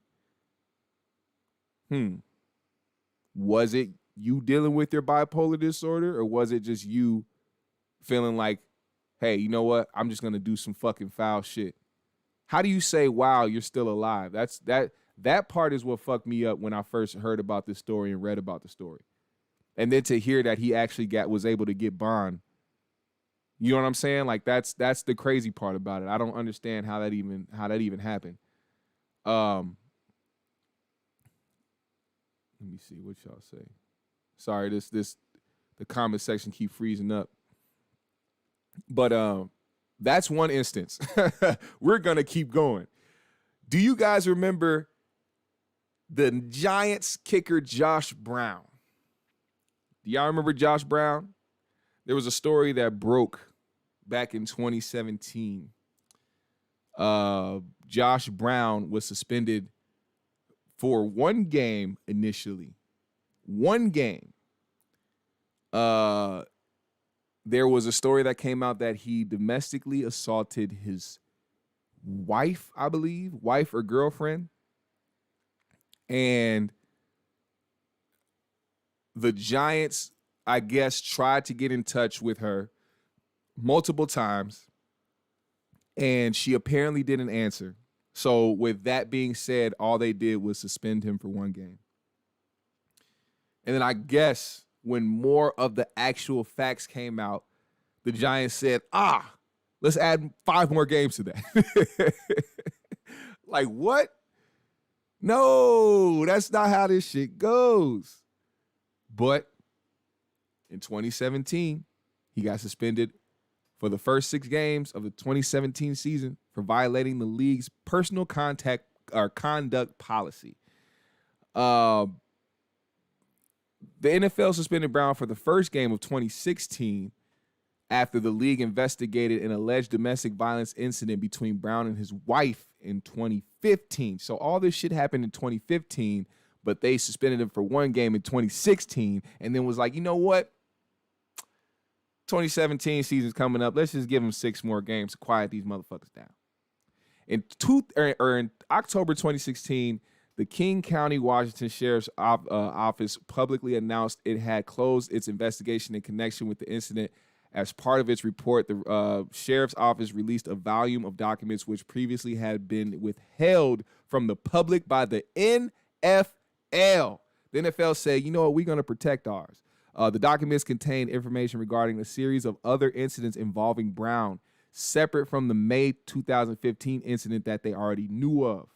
Speaker 1: was it you dealing with your bipolar disorder, or was it just you feeling like, hey, you know what? I'm just going to do some fucking foul shit. How do you say, wow, you're still alive? That part is what fucked me up when I first heard about this story and read about the story. And then to hear that he actually was able to get bond. You know what I'm saying? Like that's the crazy part about it. I don't understand how that even happened. Let me see what y'all say. Sorry, the comment section keep freezing up. But that's one instance. We're gonna keep going. Do you guys remember the Giants kicker Josh Brown? Do y'all remember Josh Brown? There was a story that broke back in 2017. Josh Brown was suspended for one game initially. One game. There was a story that came out that he domestically assaulted his wife, I believe, wife or girlfriend. And the Giants, I guess, tried to get in touch with her multiple times, and she apparently didn't answer. So with that being said, all they did was suspend him for one game. And then I guess when more of the actual facts came out, the Giants said, let's add 5 more games to that. Like, what? No, that's not how this shit goes. But in 2017, he got suspended for the first 6 games of the 2017 season for violating the league's personal conduct policy. The NFL suspended Brown for the first game of 2016 after the league investigated an alleged domestic violence incident between Brown and his wife in 2015. So all this shit happened in 2015, but they suspended him for one game in 2016 and then was like, you know what? 2017 season's coming up. Let's just give him 6 more games to quiet these motherfuckers down. In October 2016, the King County, Washington Sheriff's Office publicly announced it had closed its investigation in connection with the incident. As part of its report, the Sheriff's Office released a volume of documents which previously had been withheld from the public by the NFL. The NFL said, you know what, we're going to protect ours. The documents contain information regarding a series of other incidents involving Brown, separate from the May 2015 incident that they already knew of.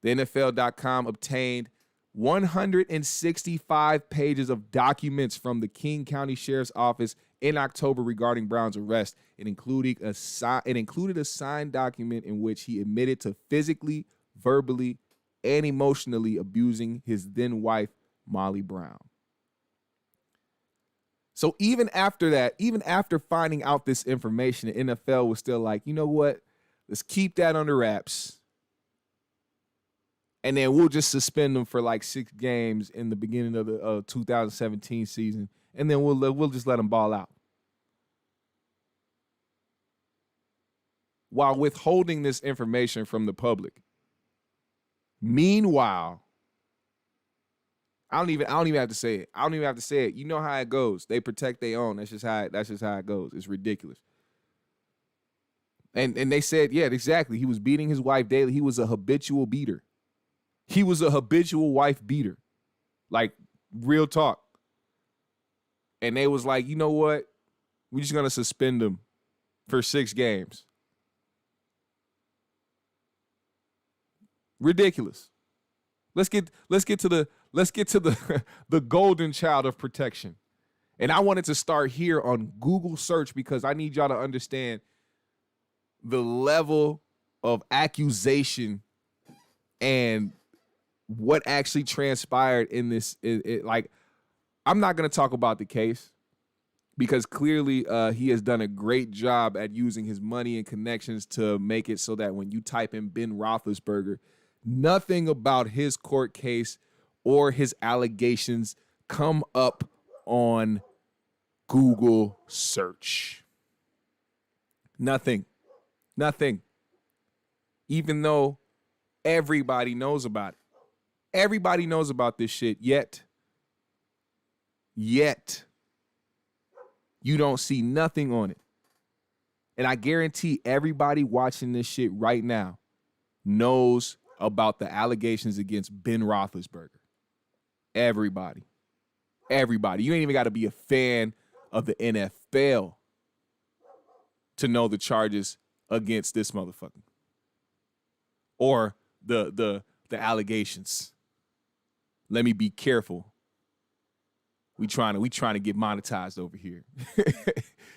Speaker 1: The NFL.com obtained 165 pages of documents from the King County Sheriff's Office in October regarding Brown's arrest. It included a signed document in which he admitted to physically, verbally, and emotionally abusing his then wife, Molly Brown. So even after that, even after finding out this information, the NFL was still like, you know what? Let's keep that under wraps. And then we'll just suspend them for like 6 games in the beginning of the 2017 season. And then we'll just let them ball out. While withholding this information from the public. Meanwhile, I don't even have to say it. I don't even have to say it. You know how it goes. They protect their own. That's just how it goes. It's ridiculous. And they said, yeah, exactly. He was beating his wife daily. He was a habitual beater. He was a habitual wife beater. Like, real talk. And they was like, you know what? We're just going to suspend him for 6 games. Ridiculous. Let's get to the golden child of protection. And I wanted to start here on Google search because I need y'all to understand the level of accusation and what actually transpired in this. Like, I'm not going to talk about the case. because clearly he has done a great job at using his money and connections to make it so that when you type in Ben Roethlisberger, nothing about his court case or his allegations come up on Google search. Nothing. Even though everybody knows about it. Everybody knows about this shit, yet you don't see nothing on it. And I guarantee everybody watching this shit right now knows about the allegations against Ben Roethlisberger. Everybody. You ain't even got to be a fan of the NFL to know the charges against this motherfucker. Or the allegations. Let me be careful. We trying to get monetized over here.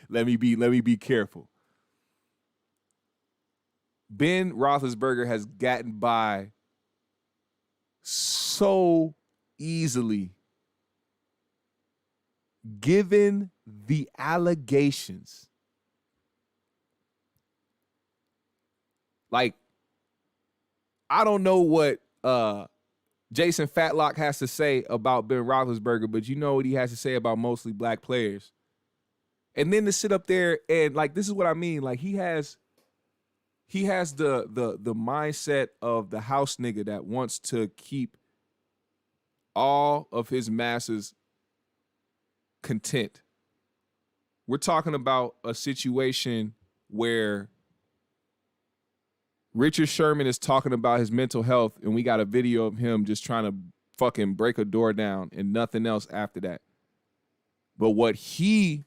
Speaker 1: Let me be careful. Ben Roethlisberger has gotten by so easily given the allegations. Like, I don't know what Jason Fatlock has to say about Ben Roethlisberger, but you know what he has to say about mostly black players. And then to sit up there and, like, this is what I mean. Like, he has the mindset of the house nigga that wants to keep all of his masses content. We're talking about a situation where Richard Sherman is talking about his mental health, and we got a video of him just trying to fucking break a door down and nothing else after that. But what he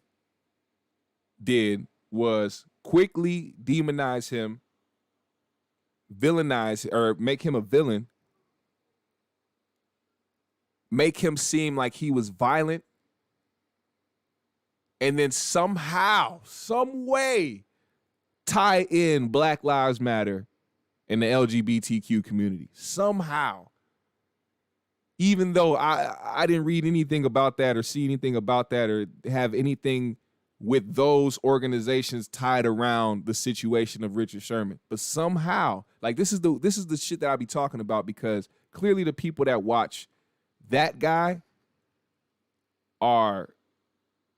Speaker 1: did was quickly demonize him, villainize, or make him a villain, make him seem like he was violent, and then somehow, some way, tie in Black Lives Matter and the LGBTQ community. Somehow. Even though I didn't read anything about that or see anything about that or have anything with those organizations tied around the situation of Richard Sherman. But somehow, like, this is the shit that I be talking about, because clearly the people that watch that guy are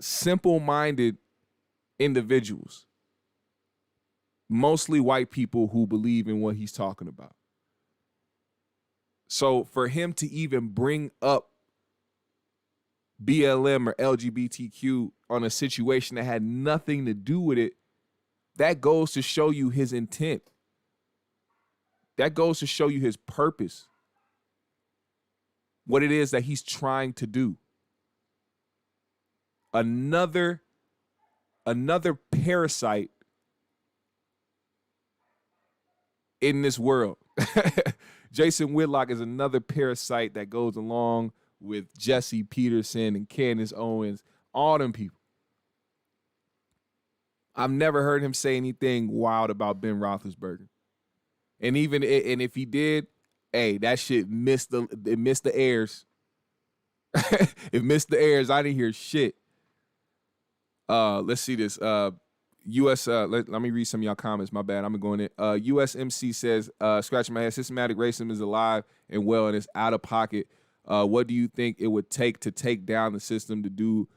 Speaker 1: simple-minded individuals. Mostly white people who believe in what he's talking about. So for him to even bring up BLM or LGBTQ on a situation that had nothing to do with it, that goes to show you his intent. That goes to show you his purpose. What it is that he's trying to do. Another parasite in this world. Jason Whitlock is another parasite that goes along with Jesse Peterson and Candace Owens, all them people. I've never heard him say anything wild about Ben Roethlisberger. And if he did, hey, that shit missed the airs. It missed the airs. I didn't hear shit. Let's see this. US, let me read some of y'all comments. My bad. I'm going in. USMC says, scratching my head, systematic racism is alive and well, and it's out of pocket. What do you think it would take to take down the system to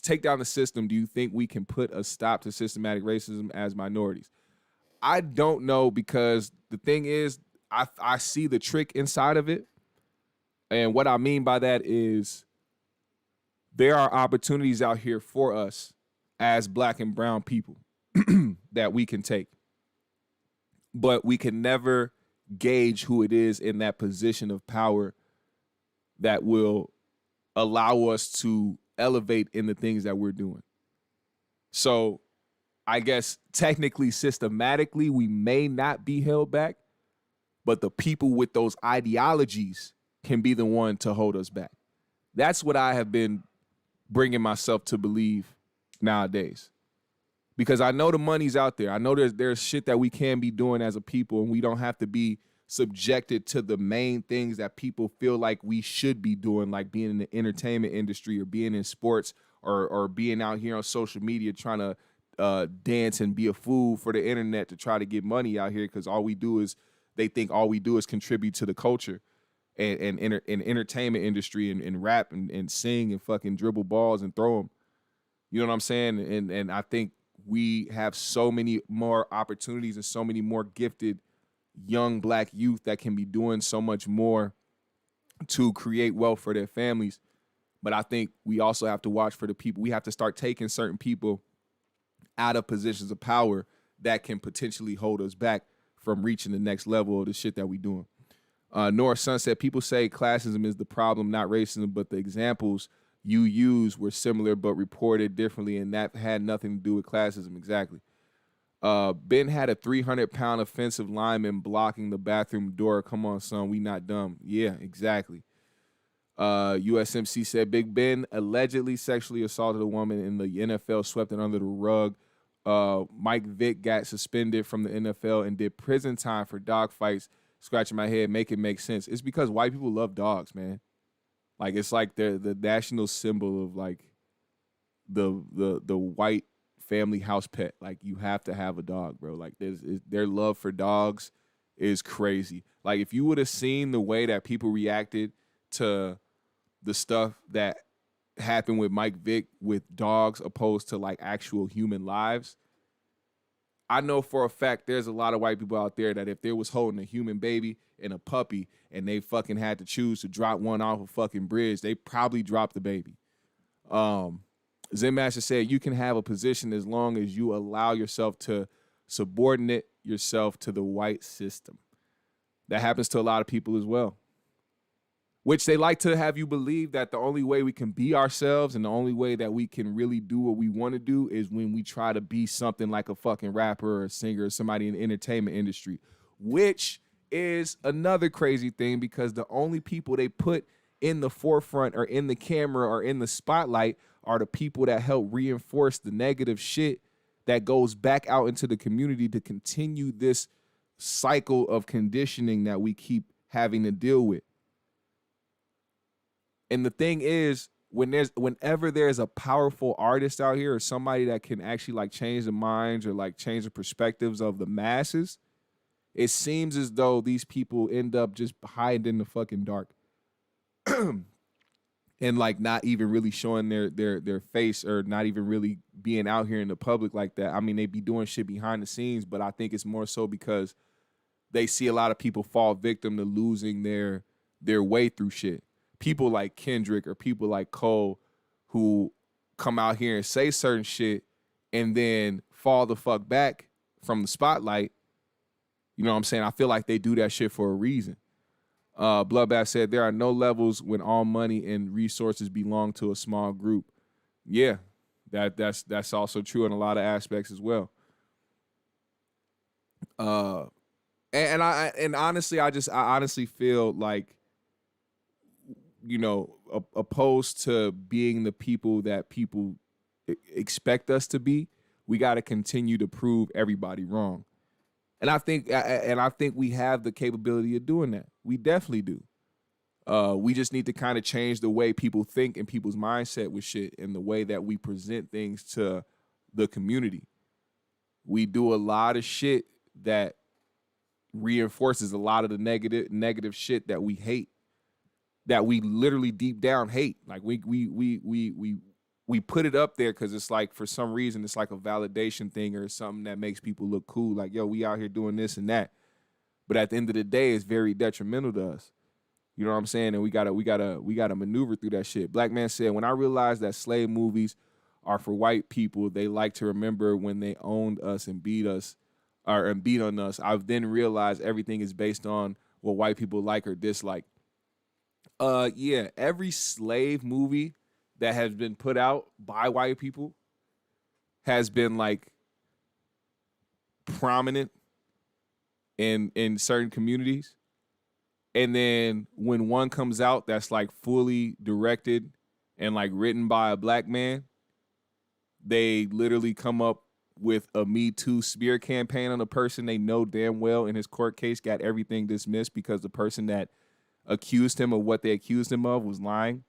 Speaker 1: take down the system? Do you think we can put a stop to systematic racism as minorities? I don't know, because the thing is, I see the trick inside of it. And what I mean by that is there are opportunities out here for us as black and brown people that we can take. But we can never gauge who it is in that position of power that will allow us to elevate in the things that we're doing. So I guess technically, systematically, we may not be held back, but the people with those ideologies can be the one to hold us back. That's what I have been bringing myself to believe nowadays, because I know the money's out there. I know there's shit that we can be doing as a people, and we don't have to be subjected to the main things that people feel like we should be doing, like being in the entertainment industry or being in sports or being out here on social media trying to dance and be a fool for the internet to try to get money out here, because they think all we do is contribute to the culture and entertainment industry and rap and sing and fucking dribble balls and throw them. You know what I'm saying? And I think we have so many more opportunities and so many more gifted young black youth that can be doing so much more to create wealth for their families. But I think we also have to watch for the people. We have to start taking certain people out of positions of power that can potentially hold us back from reaching the next level of the shit that we doing. North Sun said, people say classism is the problem, not racism, but the examples you used were similar but reported differently, and that had nothing to do with classism. Exactly. Ben had a 300-pound offensive lineman blocking the bathroom door. Come on, son, we not dumb. Yeah, exactly. USMC said, Big Ben allegedly sexually assaulted a woman and the NFL swept it under the rug. Mike Vick got suspended from the NFL and did prison time for dog fights. Scratching my head, make it make sense. It's because white people love dogs, man. Like, it's like the national symbol of like the white family house pet. Like, you have to have a dog, bro. Like, their love for dogs is crazy. Like, if you would have seen the way that people reacted to the stuff that happened with Mike Vick with dogs opposed to like actual human lives, I know for a fact there's a lot of white people out there that if they was holding a human baby and a puppy and they fucking had to choose to drop one off a fucking bridge, they probably dropped the baby. Zen Master said, you can have a position as long as you allow yourself to subordinate yourself to the white system. That happens to a lot of people as well. Which they like to have you believe that the only way we can be ourselves and the only way that we can really do what we want to do is when we try to be something like a fucking rapper or a singer or somebody in the entertainment industry, which is another crazy thing because the only people they put in the forefront or in the camera or in the spotlight are the people that help reinforce the negative shit that goes back out into the community to continue this cycle of conditioning that we keep having to deal with. And the thing is, whenever there's a powerful artist out here or somebody that can actually like change the minds or like change the perspectives of the masses, it seems as though these people end up just hiding in the fucking dark and like not even really showing their face or not even really being out here in the public like that. I mean, they be doing shit behind the scenes, but I think it's more so because they see a lot of people fall victim to losing their way through shit. People like Kendrick or people like Cole who come out here and say certain shit and then fall the fuck back from the spotlight. You know what I'm saying? I feel like they do that shit for a reason. Bloodbath said, there are no levels when all money and resources belong to a small group. Yeah, that's also true in a lot of aspects as well. And honestly, I honestly feel like, you know, opposed to being the people that people expect us to be, we got to continue to prove everybody wrong. And I think we have the capability of doing that. We definitely do. We just need to kind of change the way people think and people's mindset with shit and the way that we present things to the community. We do a lot of shit that reinforces a lot of the negative shit that we hate. That we literally deep down hate. Like we put it up there because it's like for some reason it's like a validation thing or something that makes people look cool. Like, yo, we out here doing this and that. But at the end of the day, it's very detrimental to us. You know what I'm saying? And we gotta maneuver through that shit. Black Man said, when I realized that slave movies are for white people, they like to remember when they owned us and beat us and beat on us. I've then realized everything is based on what white people like or dislike. Yeah, every slave movie that has been put out by white people has been like prominent in certain communities. And then when one comes out that's like fully directed and like written by a black man, they literally come up with a Me Too smear campaign on a person they know damn well in his court case got everything dismissed because the person that accused him of what they accused him of was lying.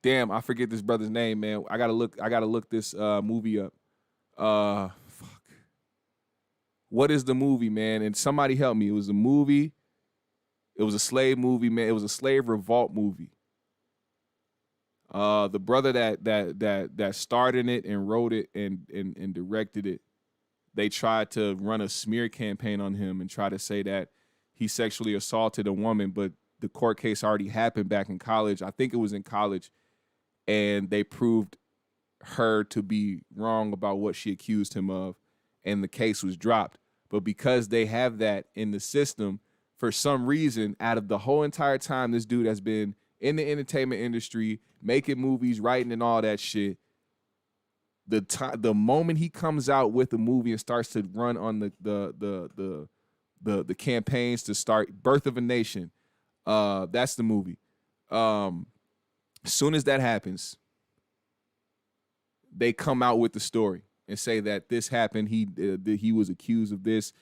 Speaker 1: Damn, I forget this brother's name, man. I gotta look this movie up. Fuck. What is the movie, man? And somebody help me. It was a movie. It was a slave movie, man. It was a slave revolt movie. The brother that starred in it and wrote it and directed it, they tried to run a smear campaign on him and try to say that he sexually assaulted a woman, but the court case already happened back in college. I think it was in college, and they proved her to be wrong about what she accused him of, and the case was dropped. But because they have that in the system, for some reason, out of the whole entire time this dude has been in the entertainment industry, making movies, writing, and all that shit, the moment he comes out with a movie and starts to run on the campaigns to start Birth of a Nation, that's the movie. As soon as that happens, they come out with the story and say that this happened. He was accused of this.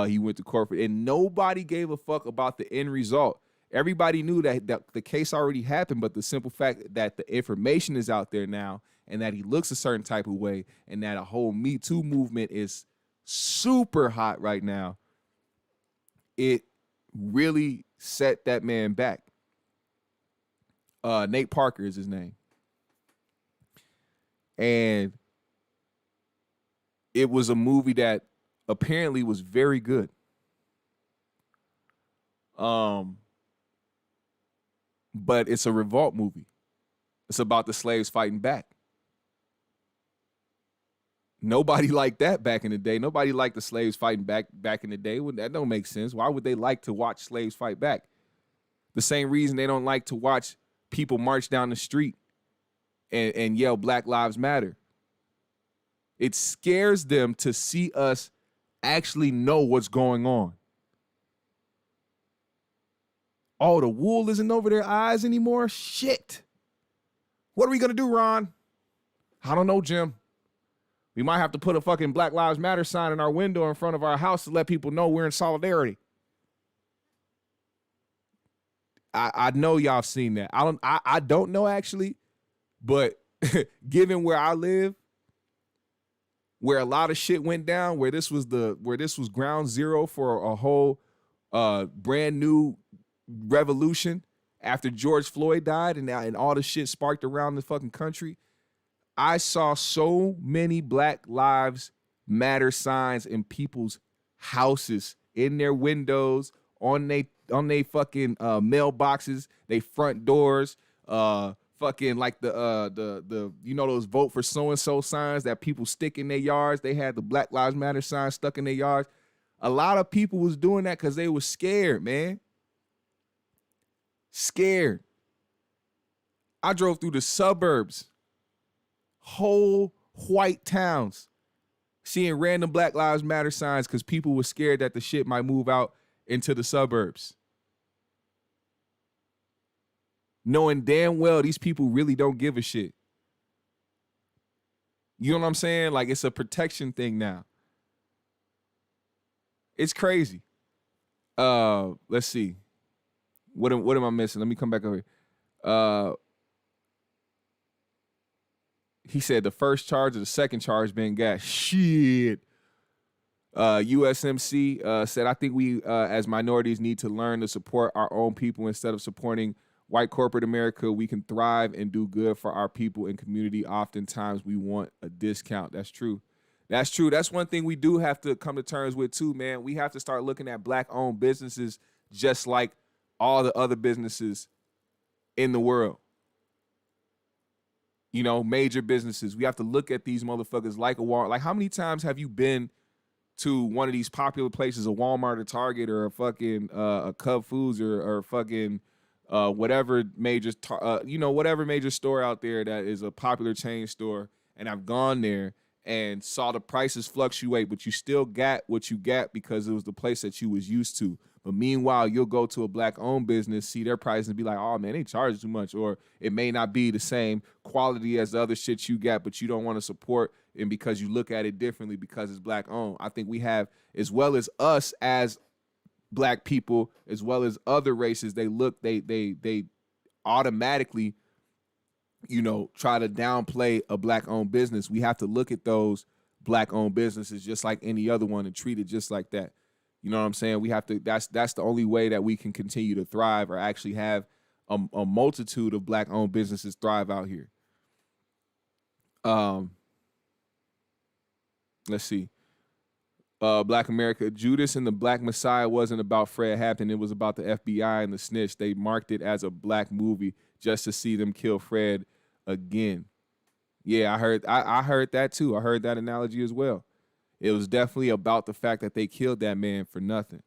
Speaker 1: He went to court, and nobody gave a fuck about the end result. Everybody knew that the case already happened, but the simple fact that the information is out there now and that he looks a certain type of way and that a whole Me Too movement is super hot right now, it really set that man back. Nate Parker is his name. And it was a movie that apparently was very good. But it's a revolt movie. It's about the slaves fighting back. Nobody liked that back in the day. Nobody liked the slaves fighting back in the day. That don't make sense. Why would they like to watch slaves fight back? The same reason they don't like to watch people march down the street and yell Black Lives Matter. It scares them to see us actually know what's going on. Oh, the wool isn't over their eyes anymore? Shit. What are we going to do, Ron? I don't know, Jim. We might have to put a fucking Black Lives Matter sign in our window in front of our house to let people know we're in solidarity. I know y'all have seen that. I don't know actually, but given where I live, where a lot of shit went down, where this was ground zero for a whole brand new revolution after George Floyd died and all the shit sparked around the fucking country, I saw so many Black Lives Matter signs in people's houses, in their windows, on they fucking mailboxes, they front doors, fucking like the you know those vote for so and so signs that people stick in their yards. They had the Black Lives Matter sign stuck in their yards. A lot of people was doing that because they was scared, man. Scared. I drove through the suburbs, whole white towns, seeing random Black Lives Matter signs because people were scared that the shit might move out into the suburbs. Knowing damn well these people really don't give a shit. You know what I'm saying? Like, it's a protection thing now. It's crazy. Let's see. What am I missing? Let me come back over here. He said the first charge or the second charge being got. Shit. USMC said, I think we as minorities need to learn to support our own people instead of supporting white corporate America. We can thrive and do good for our people and community. Oftentimes we want a discount. That's true. That's true. That's one thing we do have to come to terms with too, man. We have to start looking at Black-owned businesses just like all the other businesses in the world. You know, major businesses. We have to look at these motherfuckers like a Walmart. Like, how many times have you been to one of these popular places, a Walmart or Target or a fucking a Cub Foods or fucking whatever major, whatever major store out there that is a popular chain store, and I've gone there and saw the prices fluctuate, but you still got what you got because it was the place that you was used to. But meanwhile, you'll go to a Black-owned business, see their prices, and be like, oh, man, they charge too much. Or it may not be the same quality as the other shit you got, but you don't want to support it because you look at it differently because it's Black-owned. I think we have, as well as us as Black people, as well as other races, they automatically try to downplay a black-owned business. We have to look at those black-owned businesses just like any other one and treat it just like that. You know what I'm saying? We have to. That's the only way that we can continue to thrive or actually have a multitude of black-owned businesses thrive out here. Let's see. Black America, Judas and the Black Messiah wasn't about Fred Hampton. It was about the FBI and the snitch. They marked it as a black movie just to see them kill Fred again. Yeah, I heard that too. I heard that analogy as well. It was definitely about the fact that they killed that man for nothing.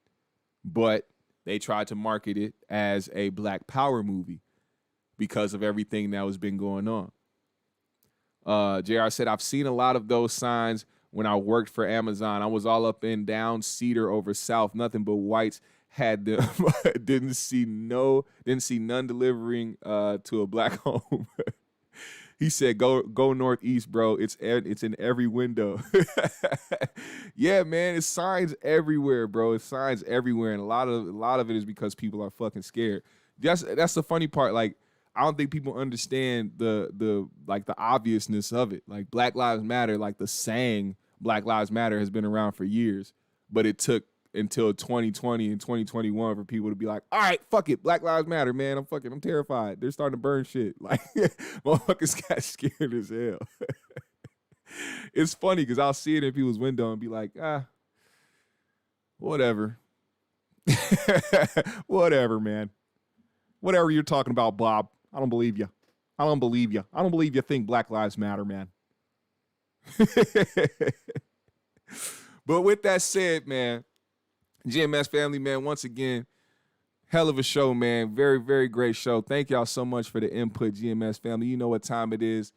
Speaker 1: But they tried to market it as a black power movie because of everything that was been going on. JR said, I've seen a lot of those signs when I worked for Amazon. I was all up and down Cedar over South. Nothing but whites had them. didn't see none delivering to a black home. He said, go northeast, bro. It's in every window. Yeah, man, it's signs everywhere, bro. It's signs everywhere. And a lot of it is because people are fucking scared. That's the funny part. Like, I don't think people understand the obviousness of it. Like, Black Lives Matter, like the saying Black Lives Matter has been around for years, but it took until 2020 and 2021 for people to be like, all right, fuck it, Black Lives Matter, man. I'm terrified. They're starting to burn shit. Like, motherfuckers got scared as hell. It's funny because I'll see it in people's window and be like, whatever. Whatever, man. Whatever you're talking about, Bob. I don't believe you. I don't believe you. I don't believe you think Black Lives Matter, man. But with that said, man, GMS family, man, once again, hell of a show, man. Very, very great show. Thank y'all so much for the input, GMS family. You know what time it is.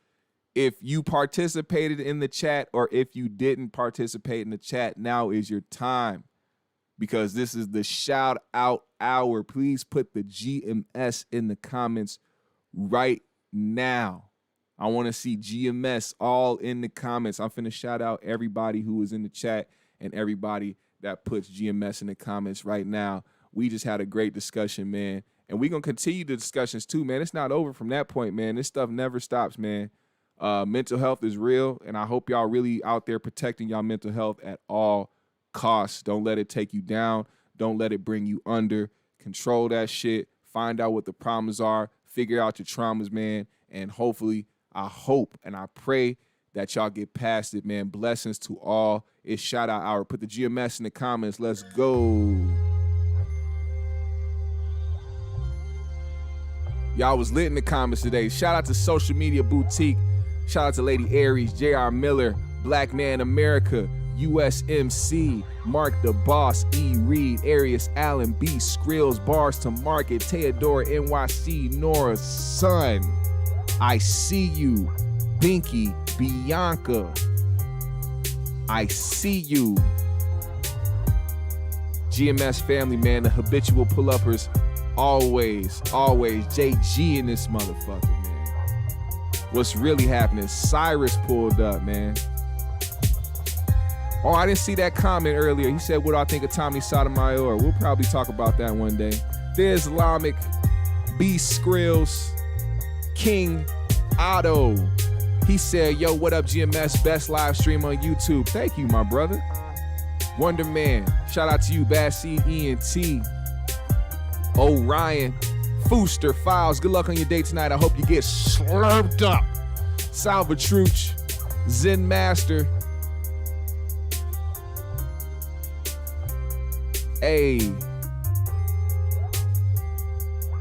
Speaker 1: If you participated in the chat or if you didn't participate in the chat, now is your time because this is the shout out hour. Please put the GMS in the comments right now. I want to see GMS all in the comments. I'm finna shout out everybody who was in the chat and everybody that puts GMS in the comments right now. We just had a great discussion, man. And we're going to continue the discussions too, man. It's not over from that point, man. This stuff never stops, man. Mental health is real, and I hope y'all really out there protecting y'all mental health at all costs. Don't let it take you down. Don't let it bring you under. Control that shit. Find out what the problems are. Figure out your traumas, man. And hopefully, I hope and I pray that y'all get past it, man. Blessings to all. It's shout out hour. Put the GMS in the comments. Let's go. Y'all was lit in the comments today. Shout out to Social Media Boutique. Shout out to Lady Aries, J.R. Miller, Black Man America, USMC, Mark the Boss, E. Reed, Arius Allen, B. Skrills, Bars to Market, Theodore, NYC, Nora, Son, I See You, Binky, Bianca, I See You. GMS family, man, the habitual pull-uppers, always, JG in this motherfucker, man. What's really happening? Cyrus pulled up, man. Oh, I didn't see that comment earlier. He said, what do I think of Tommy Sotomayor? We'll probably talk about that one day. The Islamic, B. Skrills, King Otto. He said, yo, what up, GMS? Best live stream on YouTube. Thank you, my brother. Wonder Man. Shout out to you, Bad Seed ENT. Orion. Fooster Files. Good luck on your day tonight. I hope you get slurped up. Salvatruch. Zen Master. Hey.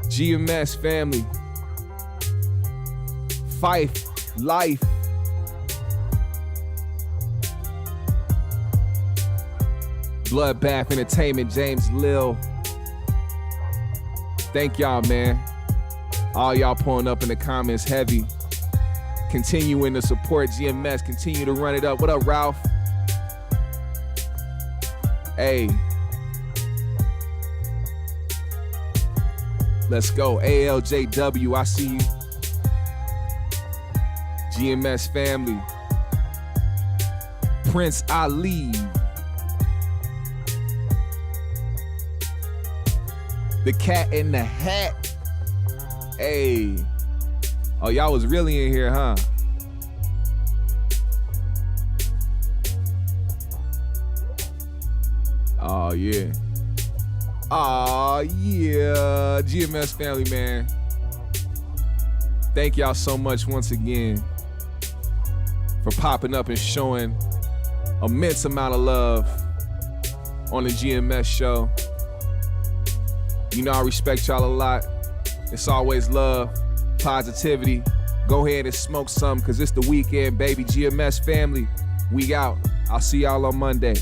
Speaker 1: GMS family. Fife. Life. Bloodbath Entertainment, James Lil. Thank y'all, man. All y'all pulling up in the comments heavy. Continuing to support GMS. Continue to run it up. What up, Ralph? Hey. Let's go. ALJW, I see you. GMS family. Prince Ali. The Cat in the Hat. Hey. Oh, y'all was really in here, huh? Oh, yeah. Oh, yeah. GMS family, man. Thank y'all so much once again for popping up and showing immense amount of love on the GMS show. You know I respect y'all a lot. It's always love, positivity. Go ahead and smoke some, because it's the weekend, baby. GMS family, we out. I'll see y'all on Monday.